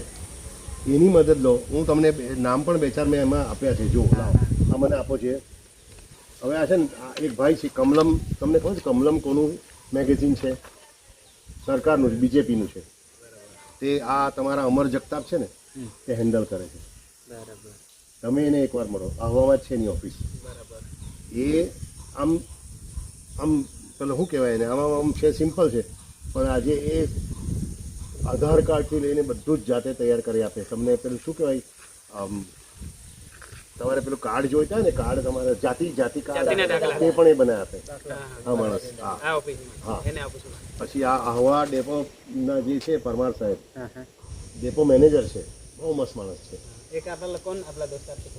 એની મદદ લો. હું તમને નામ પણ 2-4 મેં એમાં આપ્યા છે. જો લાવો, આ મને આપો છે. હવે આ છે ને, એક ભાઈ છે કમલમ, તમને ખબર છે કમલમ કોનું મેગેઝિન છે? સરકારનું છે, બીજેપીનું છે. તે આ તમારા અમર જગતાપ છે ને, તે હેન્ડલ કરે છે. તમે એને એકવાર મળો, આહવામાં જ છે એની ઓફિસ. એ આમ પેલો શું કહેવાય એને, આમ છે, સિમ્પલ છે, પણ આજે એ આધાર કાર્ડથી લઈને બધું જ જાતે તૈયાર કરી આપે તમને. પેલું શું કહેવાય, તમારે પેલું કાર્ડ જોઈતા હોય ને, કાર્ડ તમારે જાતિ કાર્ડ, તે પણ એ બનાવી આપે. હા માણસ, હા હા. પછી આ આહવા ડેપોના જે છે પરમાર સાહેબ, ડેપો મેનેજર છે, બહુ મસ્ત માણસ છે. એક આપણા દોસ્તાર છે.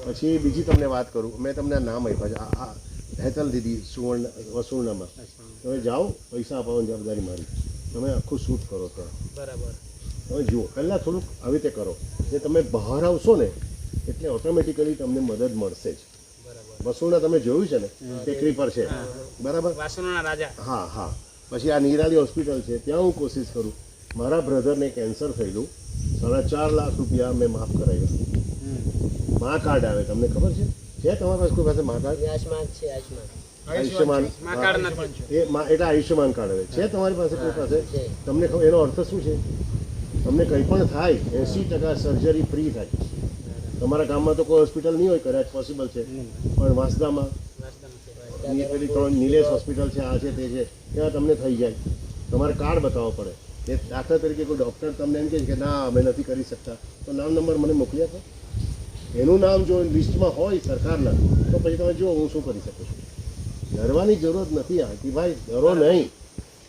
પછી બીજી તમને વાત કરું, મેં તમને નામ આપ્યા છે, આ હેતલ દીદી વસુર્ણામાં. તમે જાઓ, પૈસા આપવાની જવાબદારી મારી. તમે આખું શૂટ કરો ત્યાં, બરાબર. તમે જુઓ, પહેલાં થોડુંક આવી રીતે કરો. જે તમે બહાર આવશો ને એટલે ઓટોમેટિકલી તમને મદદ મળશે જ. વસુર્ણા તમે જોયું છે ને, ટેકરી પર છે, બરાબર? વાસણોના રાજા. હા હા. પછી આ નિરાલી હોસ્પિટલ છે, ત્યાં હું કોશિશ કરું. મારા બ્રધરને કેન્સર થયેલું, 4.5 લાખ રૂપિયા મેં માફ કરાવ્યા. મા કાર્ડ આવે, તમને ખબર છે? તમારી પાસે કોઈ પાસે મા કાર્ડ? આયુષ્માન છે, આયુષ્યમાન એટલે આયુષ્યમાન કાર્ડ આવે છે તમારી પાસે કોઈ પાસે? તમને ખબર એનો અર્થ શું છે? તમને કંઈ પણ થાય 80% સર્જરી ફ્રી થાય. તમારા ગામમાં તો કોઈ હોસ્પિટલ નહીં હોય, કદાચ પોસિબલ છે, પણ વાંસદામાં પેલી 3 નિલેશ હોસ્પિટલ છે, આ છે તે છે, ત્યાં તમને થઈ જાય. તમારે કાર્ડ બતાવવો પડે. એ દાખલા તરીકે કોઈ ડૉક્ટર તમને એમ કહે છે કે ના અમે નથી કરી શકતા, તો નામ નંબર મને મોકલી આપો. એનું નામ જો લિસ્ટમાં હોય સરકારના તો પછી તમે જુઓ હું શું કરી શકું છું. ડરવાની જરૂરત નથી આવતી ભાઈ, ડરો નહીં.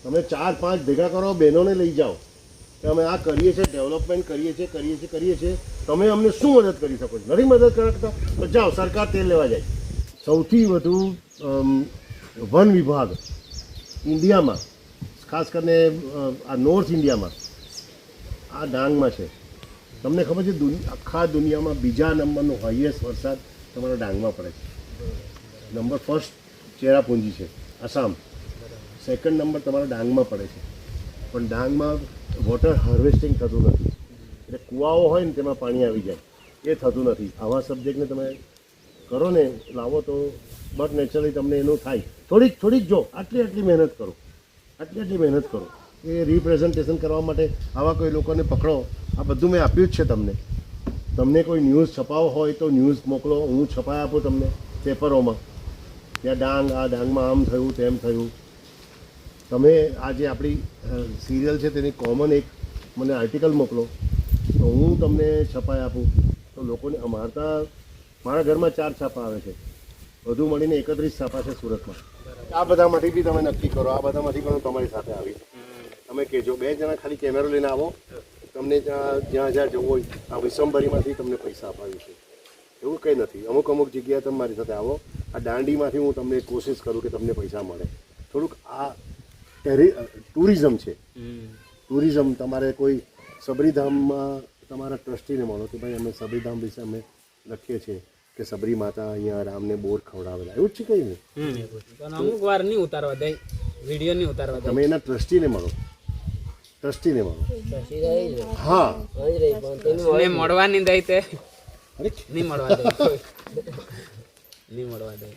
તમે 4-5 ભેગા કરો, બહેનોને લઈ જાઓ કે અમે આ કરીએ છીએ, ડેવલપમેન્ટ કરીએ છીએ, તમે અમને શું મદદ કરી શકો છો? નથી મદદ કરતા તો જાઓ, સરકાર તેલ લેવા જાય. સૌથી વધુ વન વિભાગ ઇન્ડિયામાં, ખાસ કરીને આ નોર્થ ઇન્ડિયામાં, આ ડાંગમાં છે. તમને ખબર છે આખા દુનિયામાં બીજા નંબરનો હાઈએસ્ટ વરસાદ તમારા ડાંગમાં પડે છે. નંબર ફર્સ્ટ ચેરાપુંજી છે, આસામ. સેકન્ડ નંબર તમારા ડાંગમાં પડે છે. પણ ડાંગમાં વોટર હાર્વેસ્ટિંગ થતું નથી, એટલે કૂવાઓ હોય ને તેમાં પાણી આવી જાય, એ થતું નથી. આવા સબ્જેક્ટને તમે કરો ને, લાવો તો બટ નેચરલી તમને એનું થાય. થોડીક જો આટલી મહેનત કરો, આટલી મહેનત કરો. એ રિપ્રેઝન્ટેશન કરવા માટે આવા કોઈ લોકોને પકડો. આ બધું મેં આપ્યું જ છે તમને. તમને કોઈ ન્યૂઝ છપાવો હોય તો ન્યૂઝ મોકલો, હું છપાઈ આપું તમને પેપરોમાં. ત્યાં આ ડાંગમાં આમ થયું તેમ થયું. તમે આ જે આપણી સિરિયલ છે તેની કોમન એક મને આર્ટિકલ મોકલો તો હું તમને છપાઈ આપું. તો લોકોને મારા ઘરમાં 4 છાપા આવે છે, બધું મળીને 31 છાપા છે સુરતમાં. આ બધામાંથી બી તમે નક્કી કરો, આ બધામાંથી પણ હું તમારી સાથે આવી. તમે કહેજો, 2 જણા ખાલી કેમેરો લઈને આવો, તમને જ્યાં જવું હોય આ વિસંબરીમાંથી તમને પૈસા અપાવી છે. એવું કંઈ નથી. અમુક જગ્યાએ તમે મારી સાથે આવો. આ દાંડીમાંથી હું તમને કોશિશ કરું કે તમને પૈસા મળે. થોડુંક આ ટુરિઝમ છે. ટુરિઝમ તમારે કોઈ સબરીધામમાં તમારા ટ્રસ્ટીને મળો કે ભાઈ અમે સબરીધામ વિશે અમે લખીએ છીએ કે સબરી માતા અહીંયા રામને બોર ખવડાવેલા, એવું જ છે કંઈ નહીં. પણ અમુક વાર નહીં ઉતારવા દે, વિડીયો નહીં ઉતારવા દે. તમે એના ટ્રસ્ટીને મળો. હા, ને મળવા નહીં દે તે અરે નહીં મળવા દે, નહીં મળવા દે.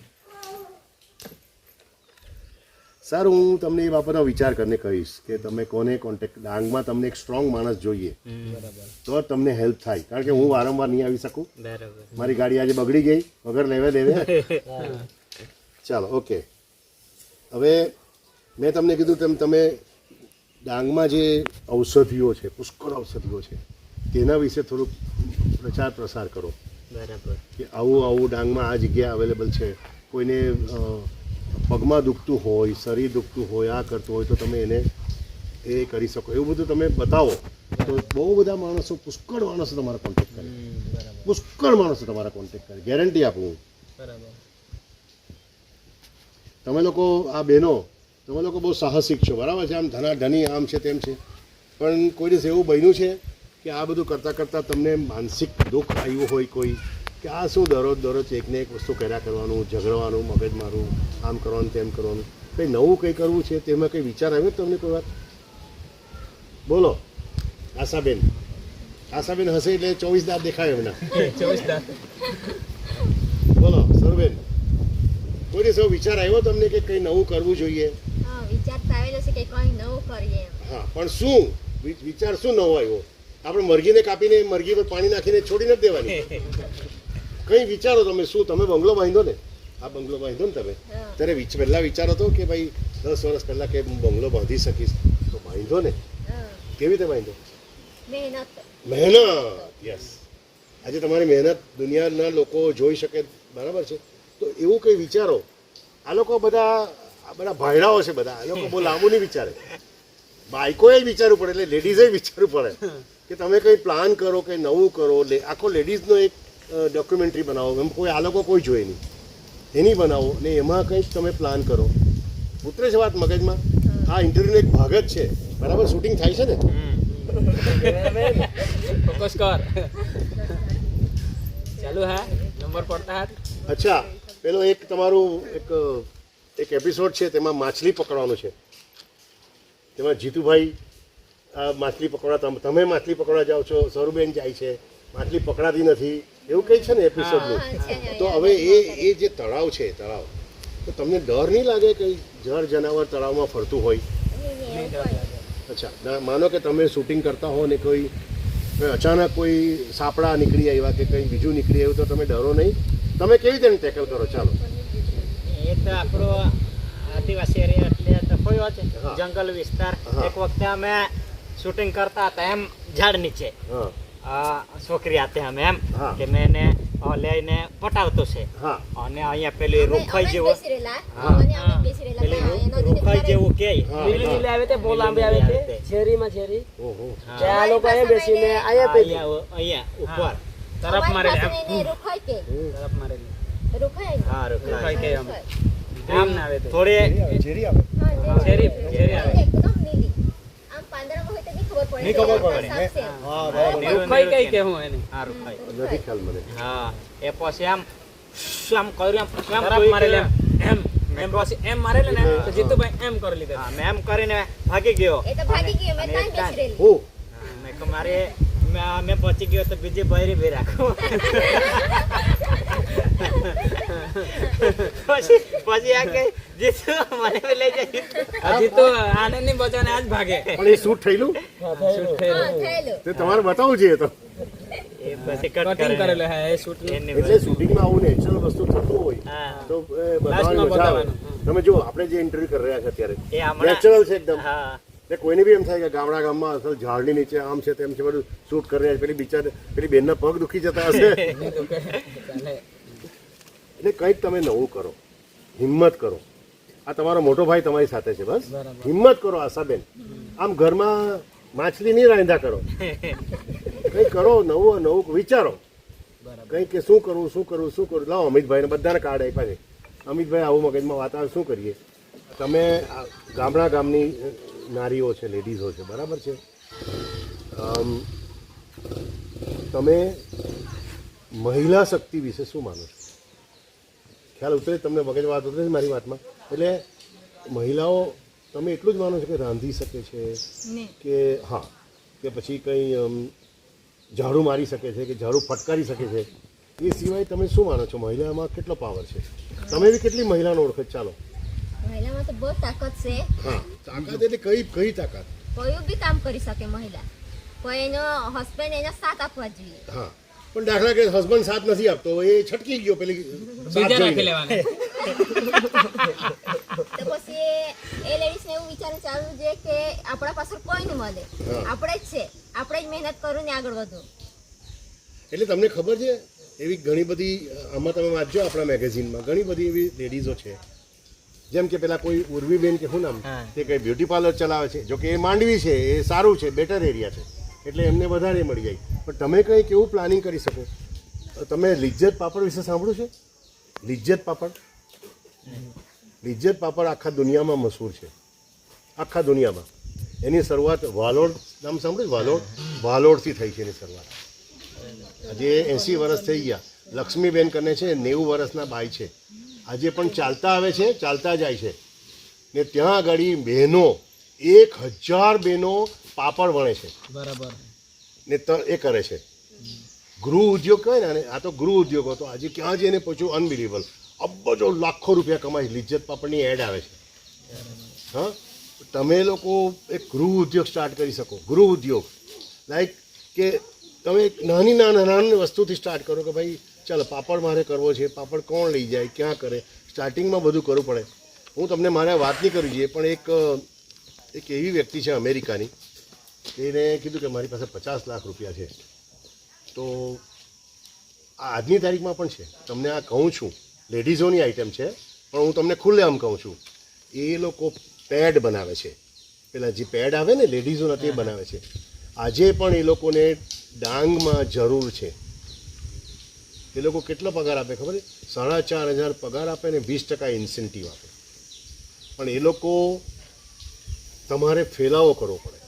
સારું, હું તમને એ બાબતનો વિચાર કરીને કહીશ કે તમે કોને કોન્ટેક્ટ. ડાંગમાં તમને એક સ્ટ્રોંગ માણસ જોઈએ તો જ તમને હેલ્પ થાય, કારણ કે હું વારંવાર નહીં આવી શકું. મારી ગાડી આજે બગડી ગઈ વગર લેવે દેવે. ચાલો, ઓકે. હવે મેં તમને કીધું તેમ તમે ડાંગમાં જે ઔષધિઓ છે, પુષ્કળ ઔષધિઓ છે, તેના વિશે થોડુંક પ્રચાર પ્રસાર કરો. બરાબર. કે આવું ડાંગમાં આ જગ્યા અવેલેબલ છે. કોઈને પગમાં દુખતું હોય, શરીર દુખતું હોય, આ કરતું હોય તો તમે એને એ કરી શકો. એવું બધું તમે બતાવો તો બહુ બધા માણસો, પુષ્કળ માણસો તમારા કોન્ટેક્ટ કરે. પુષ્કળ માણસો તમારા કોન્ટેક્ટ કરે, ગેરંટી આપું હું. તમે લોકો આ બહેનો, તમે લોકો બહુ સાહસિક છો, બરાબર છે. આમ ધનાધની આમ છે તેમ છે, પણ કોઈ દિવસ એવું બન્યું છે કે આ બધું કરતાં તમને માનસિક દુઃખ આવ્યું હોય કોઈ, કે આ શું દરરોજ એકને એક વસ્તુ કર્યા કરવાનું, ઝઘડવાનું, મગજ મારું, આમ કરવાનું તેમ કરવાનું, કંઈ નવું કંઈ કરવું છે તેમાં કંઈ વિચાર આવ્યો તમને કોઈ વાત? બોલો. આશાબેન હશે એટલે 24 દાંત દેખાય એમના. 24 દાંત. બોલો સરુબેન, કોઈ દિવસ એવો વિચાર આવ્યો તમને કે કંઈ નવું કરવું જોઈએ? વિચાર તો આવેલો છે કે કંઈ નવું કરીએ એમ. હા, પણ શું વિચાર શું નવો આવ્યો? આપણે મરઘીને કાપીને મરઘી પર પાણી નાખીને છોડી નથી દેવાની. કંઈ વિચારો તમે. શું તમે બંગલો બાંધો ને, આ બંગલો બાંધો ને તમે, ત્યારે પહેલાં વિચારો તો કે ભાઈ 10 વર્ષ પહેલાં કે હું બંગલો બાંધી શકીશ, તો બાંધો ને. કેવી રીતે બાંધો? મહેનત. યસ. આજે તમારી મહેનત દુનિયાના લોકો જોઈ શકે, બરાબર છે. તો એવું કંઈ વિચારો. આ લોકો બધા ભાયડાઓ છે બધા, આ લોકો બહુ લાંબુ નહીં વિચારે. બાઈકોએ વિચારવું પડે, એટલે લેડીઝે વિચારવું પડે કે તમે કંઈ પ્લાન કરો, કંઈ નવું કરો. આખો લેડીઝનો એક ડોક્યુમેન્ટરી બનાવો. એમ કોઈ આ લોકો કોઈ જોઈએ નહીં, એની બનાવો ને એમાં કંઈક તમે પ્લાન કરો. ઉતરે છે વાત મગજમાં? આ ઇન્ટરવ્યુનો એક ભાગ જ છે, બરાબર. શૂટિંગ થાય છે ને? ફોકસ કર. ચાલુ હે નંબર પડતા હાથ. અચ્છા, પેલો એક તમારું એક એપિસોડ છે, તેમાં માછલી પકડવાનું છે. તેમાં જીતુભાઈ માછલી પકડવા, તમે માછલી પકડવા જાઓ છો, સરુબેન જાય છે, માછલી પકડાતી નથી, એવું કંઈ છે ને એપિસોડનું. તો હવે એ જે તળાવ છે, તો તમને ડર નહીં લાગે કંઈ જળ જનાવર તળાવમાં ફરતું હોય? અચ્છા, માનો કે તમે શૂટિંગ કરતા હો ને કોઈ અચાનક કોઈ સાપડા નીકળી આવ્યા કે કંઈ બીજું નીકળી આવ્યું તો તમે ડરો નહીં? તમે કેવી રીતે ટેકલ કરો? ચાલો. એ તો આપણો આદિવાસી એરિયા એટલે હોય છે, જંગલ વિસ્તાર. એક વખતે અમે શૂટિંગ કરતા હતા એમ ઝાડ નીચે, છોકરી આતે અમે એમ હા. કે મેં એને લઈને પટાવતો છે હા અને અહીંયા પેલી રૂખાઈ અમે જેવો બેસી રહેલા અમે બેસી રહેલા પેલી પણ એનો દીકરો રૂખાઈ જેવું કે હા. નીલે નીલે આવે તે બહુ લાંબી આવે તે શેરીમાં શેરી ઓહો તે આ લોકો અહીંયા બેસીને અહીંયા પેલી અહીંયા ઉપર તરફ મારે એમ એને રૂખાય કે તરફ મારેલી રૂખાય ને? હા રૂખાઈ કે આમ રૂખાય. આમ ના આવે તે થોડી જેરી આવે હા, શેરી શેરી આવે એકદમ નીલી આમ પાંદડામાં હોય તો નહીં ખબર પડે નહીં ખબર કે પડે. સાપ છે. હા બરાબર રૂખાઈ કઈ કે હું એને હા રૂખાઈ નથી ખ્યાલ મને હા એ પછી આમ આમ કર્યું આમ તરફ મારેલી એમ એમ પછી એમ મારેલી ને તો જીતુભાઈ એમ કરી લીધા હા મેં એમ કરીને ભાગી ગયો એ તો ભાગી ગઈ અમે ત્યાં બેસી રહેલી ઓ હા, મેં કહ્યું મારે મેં પહોંચી ગયો તો બીજી બૈરી બે રાખો પછી આ કે જીતુ મને બી લઈ જાય આ જીતુ આને નહીં બચાવને આજ ભાગે પણ એ શૂટ થયેલું હા થયેલું તે તમારે બતાવવું જોઈએ તો એ પછી કટિંગ કરેલું હે એ શૂટ એટલે શૂટિંગમાં આવું નેચરલ વસ્તુ થતું હોય હા તો બતાવવાની લાસ્ટમાં મજા આવે બતાવવાનું. તમે જો આપણે જે ઇન્ટરવ્યુ કરી રહ્યા છે અત્યારે એ હમણાં નેચરલ છે એકદમ હા એટલે કોઈને બી એમ થાય કે ગામડા ગામમાં અસલ ઝાડની નીચે આમ છે તેમ છે બધું શૂટ કરી રહ્યા છે પેલી બિચારી પેલી બેનના પગ દુખી જતા હશે એટલે કંઈક તમે નવું કરો હિંમત કરો આ તમારો મોટો ભાઈ તમારી સાથે છે બસ હિંમત કરો આશાબેન આમ ઘરમાં માછલી નહીં રાંધા કરો કંઈક કરો નવું નવું વિચારો કંઈક કે શું કરવું શું કરવું શું કરવું લાવો અમિતભાઈને બધાને કાર્ડ આપ્યા છે અમિતભાઈ આવું મગજમાં વાતાવરણ શું કરીએ તમે આ ગામડા ગામની નારીઓ છે લેડીઝો છે બરાબર છે તમે મહિલા શક્તિ વિશે શું માનો છો ખ્યાલ ઉતરે તમને મગજ વાત ઉતરે છે મારી વાતમાં એટલે મહિલાઓ તમે એટલું જ માનો છો કે રાંધી શકે છે કે હા કે પછી કંઈ ઝાડુ મારી શકે છે કે ઝાડુ ફટકારી શકે છે એ સિવાય તમે શું માનો છો મહિલામાં કેટલો પાવર છે તમે બી કેટલી મહિલાનો ઓળખો છો? ચાલો મહિલામાં તો બહુ તાકાત છે હા તાકાત એટલે કઈ તાકાત કોઈ બી કામ કરી શકે મહિલા કોઈ એનો હસબન્ડ એને સાથ આપવા જોઈએ હા પણ દાખલા કે હસબન્ડ સાથ નથી આપતો એ છટકી ગયો પેલી સાથ બીજા રાખી જોઈને. લેવાના તો પછી એ લેડીઝ ને એવું વિચારવું ચાલુ છે કે આપણા પાછળ કોઈ નહીં મળે હા. આપણે જ છે આપણે જ મહેનત કરું ને આગળ વધો એટલે તમને ખબર છે એવી ઘણી બધી આમાં તમે વાંચજો આપણા મેગેઝિનમાં ઘણી બધી એવી લેડીઝો છે જેમ કે પેલા કોઈ ઉર્વીબેન કે શું નામ તે કંઈ બ્યુટી પાર્લર ચલાવે છે જો કે એ માંડવી છે એ સારું છે બેટર એરિયા છે એટલે એમને વધારે મળી જાય પણ તમે કંઈક એવું પ્લાનિંગ કરી શકો તમે લિજ્જત પાપડ વિશે સાંભળ્યું છે લિજ્જત પાપડ આખા દુનિયામાં મશહૂર છે આખા દુનિયામાં એની શરૂઆત વાલોડ નામ સાંભળ્યું વાલોડથી થઈ છે એની શરૂઆત આજે 80 વર્ષ થઈ ગયા લક્ષ્મીબેન કરીને છે 90 વર્ષના બાઈ છે આજે પણ ચાલતા આવે છે ચાલતા જાય છે ને ત્યાં આગળ બહેનો 1000 બહેનો પાપડ વણે છે બરાબર ને એ કરે છે ગૃહ ઉદ્યોગ કહે ને અને આ તો ગૃહ ઉદ્યોગ હતો આજે ક્યાં જઈને પહોંચ્યું અનબિલીવેબલ અબજો લાખો રૂપિયા કમાય લિજ્જત પાપડની એડ આવે છે હા તમે લોકો એક ગૃહ ઉદ્યોગ સ્ટાર્ટ કરી શકો ગૃહ ઉદ્યોગ લાઈક કે તમે એક નાની વસ્તુથી સ્ટાર્ટ કરો કે ભાઈ ચાલો પાપડ મારે કરવો છે પાપડ કોણ લઈ જાય ક્યાં કરે સ્ટાર્ટિંગમાં બધું કરવું પડે હું તમને મારે વાત નહીં કરવી જોઈએ પણ એક એવી વ્યક્તિ છે અમેરિકાની એને કીધું કે મારી પાસે 50 લાખ રૂપિયા છે તો આ આજની તારીખમાં પણ છે તમને આ કહું છું લેડીઝોની આઈટમ છે પણ હું તમને ખુલ્લેઆમ કહું છું એ લોકો પેડ બનાવે છે પેલા જે પેડ આવે ને લેડીઝોના તે બનાવે છે આજે પણ એ લોકોને ડાંગમાં જરૂર છે એ લોકો કેટલો પગાર આપે ખબર છે 4500 પગાર આપે ને 20% ઇન્સેન્ટિવ આપે પણ એ લોકો તમારે ફેલાવો કરવો પડે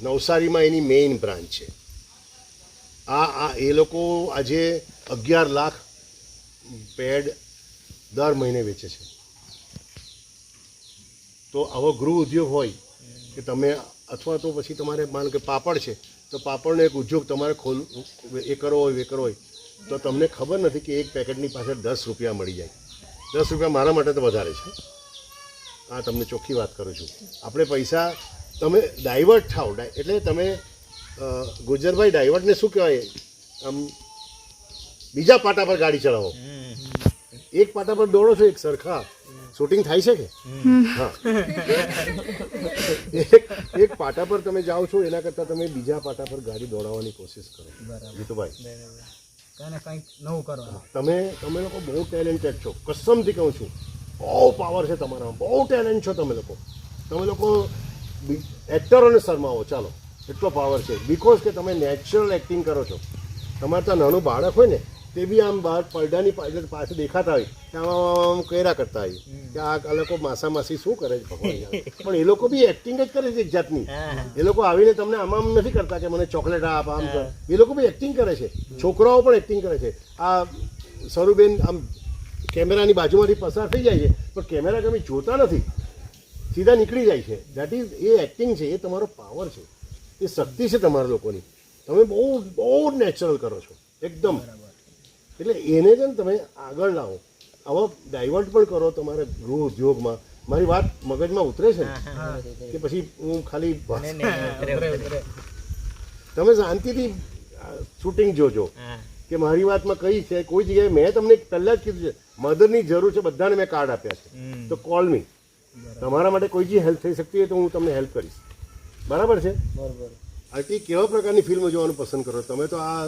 નવસારીમાં એની મેઇન બ્રાન્ચ છે એ લોકો આજે 11 લાખ પેડ દર મહિને વેચે છે તો આવો ગૃહ ઉદ્યોગ હોય કે તમે અથવા તો પછી તમારે માનો કે પાપડ છે તો પાપડનો એક ઉદ્યોગ તમારે એ કરવો હોય તો તમને ખબર નથી કે એક પેકેટની પાછળ 10 રૂપિયા મળી જાય 10 રૂપિયા મારા માટે તો વધારે છે હા તમને ચોખ્ખી વાત કરું છું આપણે પૈસા તમે ડાયવર્ટ થાવ એટલે તમે ગુજરભાઈ ડાયવર્ટને શું કહેવાય આમ બીજા પાટા પર ગાડી ચલાવો એક પાટા પર દોડો છો એક સરખા શૂટિંગ થાય છે કે હા એક પાટા પર તમે જાઓ છો એના કરતાં તમે બીજા પાટા પર ગાડી દોડાવવાની કોશિશ કરો જીતુભાઈ કંઈક નવું કરો તમે લોકો બહુ ટેલેન્ટેડ છો, કસમથી કહું છું. બહુ પાવર છે તમારામાં, બહુ ટેલેન્ટ છો તમે લોકો એક્ટરોને શરમાવો, ચાલો એટલો પાવર છે. બિકોઝ કે તમે નેચરલ એક્ટિંગ કરો છો. તમારે ત્યાં નાનું બાળક હોય ને તે બી આમ બહાર પડદાની પાસે દેખાતા હોય કે આમ કર્યા કરતા હોય કે આ લોકો માસા માસી શું કરે છે ભગવાન જાણે. પણ એ લોકો બી એક્ટિંગ જ કરે છે એક જાતની. એ લોકો આવીને તમને આમ નથી કરતા કે મને ચોકલેટ આપ આમ કર. એ લોકો બી એક્ટિંગ કરે છે, છોકરાઓ પણ એક્ટિંગ કરે છે. આ સરુબેન આમ કેમેરાની બાજુમાંથી પસાર થઈ જાય છે પણ કેમેરા તમે જોતા નથી, સીધા નીકળી જાય છે. દેટ ઇઝ એ એક્ટિંગ છે, એ તમારો પાવર છે, એ શક્તિ છે તમારા લોકોની. તમે બહુ બહુ નેચરલ કરો છો એકદમ. એટલે એને છે ને તમે આગળ લાવો, આવા ડાયવર્ટ પણ કરો તમારા ગૃહ ઉદ્યોગમાં. મારી વાત મગજમાં ઉતરે છે ને કે પછી હું ખાલી તમે શાંતિથી શૂટિંગ જોજો કે મારી વાતમાં કઈ છે. કોઈ જગ્યાએ મેં તમને પહેલાં જ કીધું છે મદદની જરૂર છે, બધાને મેં કાર્ડ આપ્યા છે, તો કોલ મી. તમારા માટે કોઈ જે હેલ્પ થઈ શકતી હોય તો હું તમને હેલ્પ કરીશ. બરાબર છે? બરોબર. આથી કેવા પ્રકારની ફિલ્મ જોવાનું પસંદ કરો તમે? તો આ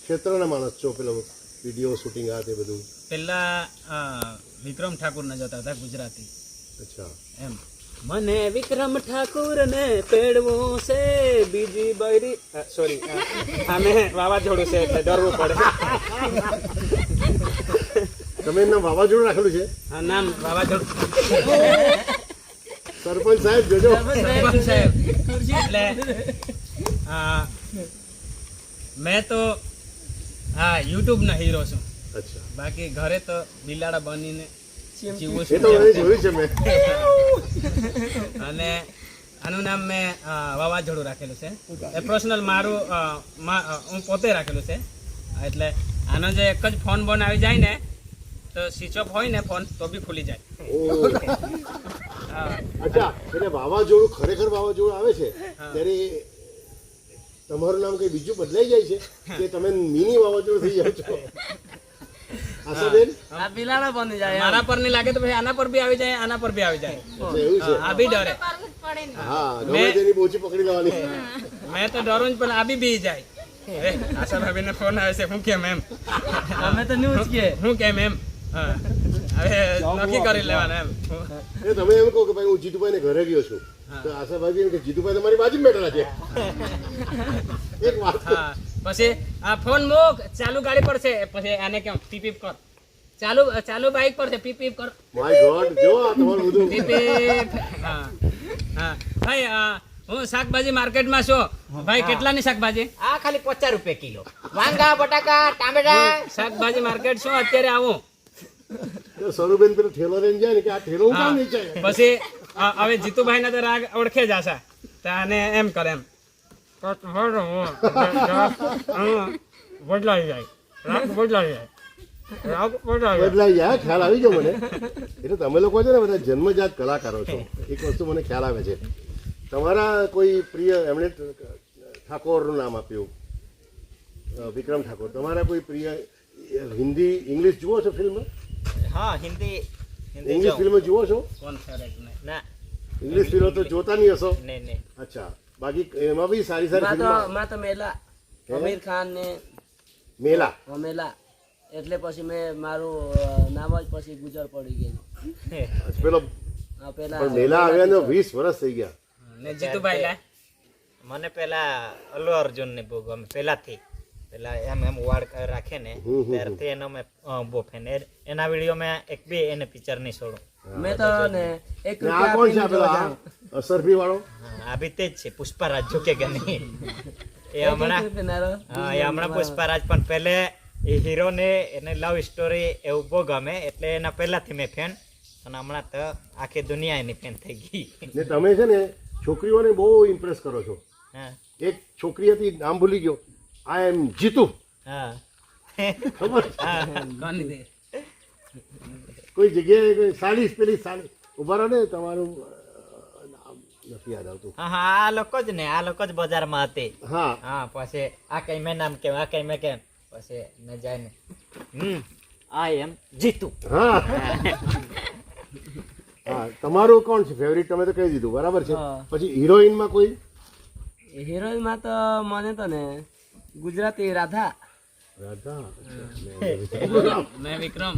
ક્ષેત્રના માણસ છો, પેલો વિડીયો શૂટિંગ આ તે બધું. પેલા વિક્રમ ઠાકુર ના જતા હતા ગુજરાતી. અચ્છા, એમ મને વિક્રમ ઠાકુર ને પેડવો છે બીજી બૈરી સોરી આમે વાવાઝોડું છે એટલે ડરવું પડે. તમે એમના વાવાઝોડું રાખેલું છે? હા, નામ વાવાઝોડું. સરપંચ સાહેબ જોજો. સરપંચ સાહેબ એટલે મેં તો હા યુટ્યુબ ના હીરો છું. અચ્છા, બાકી ઘરે તો બિલાડા બનીને જીવું એ છું. તો મને જોયું છે મેં. અને આનું નામ મેં વાવાઝોડું રાખેલું છે. એ પર્સનલ મારું હું પોતે રાખેલું છે. એટલે આનો જે એક જ ફોન બોન આવી જાય ને તો સ્વિચ ઓફ હોય ને ફોન તો બી ખુલી જાય. ઓહ. અચ્છા, એટલે વાવાઝોડું ખરેખર વાવાઝોડું આવે છે ત્યારે તમારું નામ કઈ બીજું બદલાઈ જાય છે કે તમે મિની વાવાઝોડું થઈ જાવ છો? આશાબેન, આ બિલાડા બની જાય. મારા પર નહીં લાગે તો પછી આના પર બી આવી જાય, આના પર બી આવી જાય. એટલે એવું છે. આ બી ડરે. હા, ગમે તેની બોચી પકડી લેવાની. મેં તો ડરું જ પણ આ બી જાય. આશા ભાભી ને ફોન આવે છે, હું કેમ એમ? અમે તો ન્યૂઝ કે હું કેમ એમ? હા, હવે નક્કી કરી લેવાનું એમ. એ તમે એમ કહો કે ભાઈ હું જીતુભાઈ ને ઘરે ગયો છું, તો આશાભાઈ એમ કે જીતુભાઈ તમારી બાજુમાં બેઠેલા છે. એક વાત હા, પછી આ ફોન મૂક, ચાલુ ગાડી પર છે, પછી આને કેમ પીપ પીપ કર. ચાલુ બાઇક પર છે, પીપ પીપ કર. માય ગોડ, જો આ તમારું બધું. પીપ પીપ. હા હા ભાઈ, હું શાકભાજી માર્કેટમાં છું. ભાઈ કેટલાની શાકભાજી? આ ખાલી 50 રૂપિયા કિલો. વાંગા, બટાકા, ટામેટા. શાકભાજી માર્કેટ શું અત્યારે આવું. સરુબેન પેલો ઠેલો લઈને જાય ને કે આ ઠેલો હું કામ નહીં જાય. પછી હવે જીતુભાઈ ના તો રાગ ઓળખે જ આશા તો આને એમ કરે એમ બદલાઈ જાય, રાગ બદલાઈ જાય, રાગ બદલાઈ જાય. બદલાઈ જાય, ખ્યાલ આવી ગયો મને. એટલે તમે લોકો છે ને બધા જન્મજાત કલાકારો છો. એક વસ્તુ મને ખ્યાલ આવે છે, તમારા કોઈ પ્રિય, એમણે ઠાકોરનું નામ આપ્યું વિક્રમ ઠાકોર, તમારા કોઈ પ્રિય હિન્દી ઇંગ્લિશ જુઓ છો ફિલ્મ? હા, હિન્દી ઇંગ્લિશ ફિલ્મ જુઓ છો? કોણ ફેવરેટ ને? ના, ઇંગ્લિશ ફિલ્મ તો જોતા નહીં હશો? નહીં. અચ્છા, બાકી એમાં બી સારી સારી ફિલ્મ. માં તો મેલા આમિર ખાન ને મેલા. મેલા એટલે પછી મેં મારું નામ જ પછી ગુજર પડી ગયું. પેલો આ પેલા પણ મેલા આવ્યા ને 20 વર્ષ થઈ ગયા. ને જીતુભાઈ લા મને પેલા અલ્લુ અર્જુન ને બહુ ગમે પહેલાથી. પેલા એમ વાળ રાખે ને ત્યારથી એનો મેં બહુ ફેન. એના વિડીયો મેં એક બી એને પિક્ચર નહીં છોડું. મેં તો ને એક ને આ કોણ છે આ પેલો અસરફી વાળો? આ બી તે જ છે, પુષ્પરાજ ઝુકે કે નહીં. એ હમણાં હા, એ હમણાં પુષ્પરાજ. પણ પહેલે એ હીરો ને એને લવ સ્ટોરી એવું બહુ ગમે એટલે એના પહેલાથી મેં ફેન. અને હમણાં તો આખી દુનિયા એની ફેન થઈ ગઈ. ને તમે છે ને છોકરીઓને બહુ ઇમ્પ્રેસ કરો છો. હા એક છોકરી હતી, નામ ભૂલી ગયો, આઈ એમ જીતુ, હા ખબર? કોની દે? કોઈ જગ્યાએ કોઈ સાલી પેલી સાલી ઉભા રહો ને, તમારું નામ નથી યાદ આવતું. હા હા, આ લોકો જ ને, આ લોકો જ બજારમાં હતી. હા, હા, પછી આ કઈ મેં નામ કેમ, આ કઈ મેં કેમ, પછી ને જાય ને આઈ એમ જીતુ. હા. હા તમારું કોણ છે ફેવરિટ? તમે તો કહી દીધું, બરાબર છે. હા. પછી હિરોઈનમાં કોઈ? હિરોઈન માં તો મને તો ને ગુજરાતી રાધા. રાધા. મેં વિક્રમ.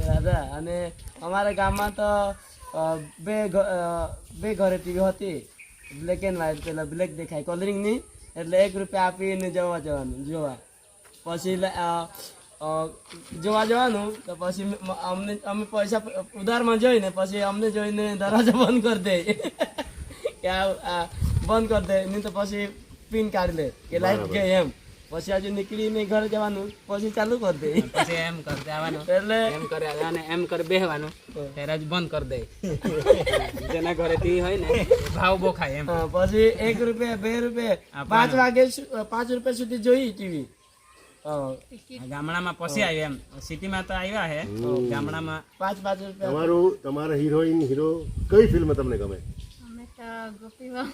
રાધા. અને અમારા ગામમાં તો બે ઘરે ટીવી હતી, બ્લેક એન્ડ વ્હાઈટ, પેલા બ્લેક દેખાય કલરિંગ ની, એટલે 1 રૂપિયા આપીને જવાનું જોવા. પછી જોવા જવાનું તો પછી અમે પૈસા ઉધારમાં જોઈને પછી અમને જોઈને દરવાજો બંધ કરી દે કે આ બંધ કરી દે, નહીં તો પછી પિન કાઢી લે કે લાઈટ ગઈ એમ. પછી હજુ નીકળીને ઘરે જવાનું, પછી ચાલુ કરી દે. પછી એમ કર દેવાનું, એટલે એમ કરે અને એમ કરી બેહવાનું, ત્યારે જ બંધ કરી દે. જેના ઘરે ટીવી હોય ને એ ભાવ બહુ ખાય એમ. હા, પછી 1 રૂપિયા 2 રૂપિયા 5 વાગે 5 રૂપિયા સુધી જોઈ ટીવી. ગામડામાં પછી આવ્યા એમ, સિટીમાં તો આવ્યા હે. ગામડામાં 5 રૂપિયા. તમારા હિરોઈન હીરો કઈ ફિલ્મ તમને ગમે? અમે તો ગોપીમાં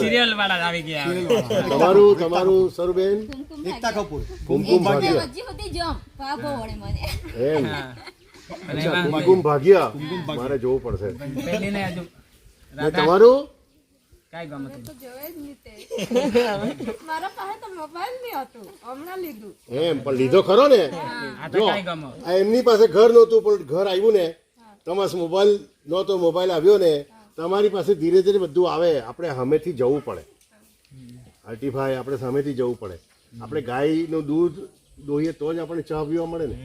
સિરિયલ વાળા આવી ગયા. તમારું સરુબેન? એકતા કપૂર. કુમકુમ ભાગ્યા. હજી સુધી જમ ભાગો વળે મને. એમ? અને અચ્છા, એમાં કુમકુમ ભાગ્યા મારે જોવું પડશે. પેલી ને હજુ ને તમારું? કાંઈ ગમે તો જોવે જ નહીં તે. મારા પાસે તો મોબાઈલ નહીં હતું, હમણાં લીધું. એમ પણ લીધો ખરો ને? આ તો જો, કાંઈ ગમે. આ એમની પાસે ઘર નહોતું પણ ઘર આવ્યું ને, તમારે મોબાઈલ નહોતો, મોબાઈલ આવ્યો ને, તમારી પાસે ધીરે ધીરે બધું આવે. આપણે સામેથી જવું પડે હરટીભાઈ, આપણે સામેથી જવું પડે. આપણે ગાયનું દૂધ દોહીએ તો જ આપણને ચા પીવા મળે ને,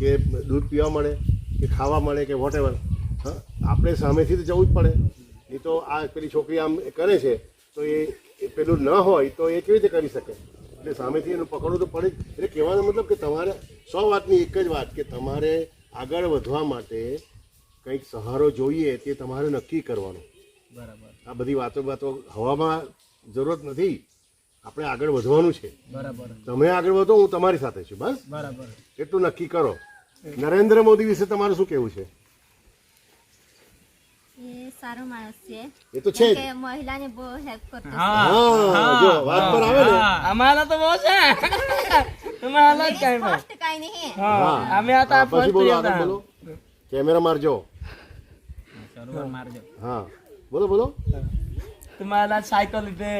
કે દૂધ પીવા મળે, કે ખાવા મળે, કે વોટ એવર. હા, આપણે સામેથી તો જવું જ પડે. નહીં તો આ પેલી છોકરી આમ કરે છે તો એ પેલું ન હોય તો એ કેવી રીતે કરી શકે? એટલે સામેથી એનું પકડવું તો પડે જ. એટલે કહેવાનો મતલબ કે તમારે 100 વાતની એક જ વાત કે તમારે આગળ વધવા માટે કંઈક સહારો જોઈએ, તે તમારે નક્કી કરવાનો. બરાબર આ બધી વાતો હવામાં જરૂરત નથી. આપણે આગળ વધવાનું છે. બરાબર તમે આગળ વધો, હું તમારી સાથે છું. બસ બરાબર. એટલું નક્કી કરો. નરેન્દ્ર મોદી વિશે તમારું શું કહેવું છે? એ સારો માણસ છે. એ તો છે જ. કે મહિલાને બહુ હેલ્પ કરતો છે. હા, જો વાત પર આવે ને. અમારા તો બહુ છે. અમારા જ કાંઈ પણ. ફર્સ્ટ કાંઈ નહીં. હા, અમે હતા હા, પછી ફર્સ્ટ બોલો, હતા. આગળ બોલો. કેમેરા મારજો. સરોવર મારજો. હા, બોલો. तुम्हाला सायकल दे,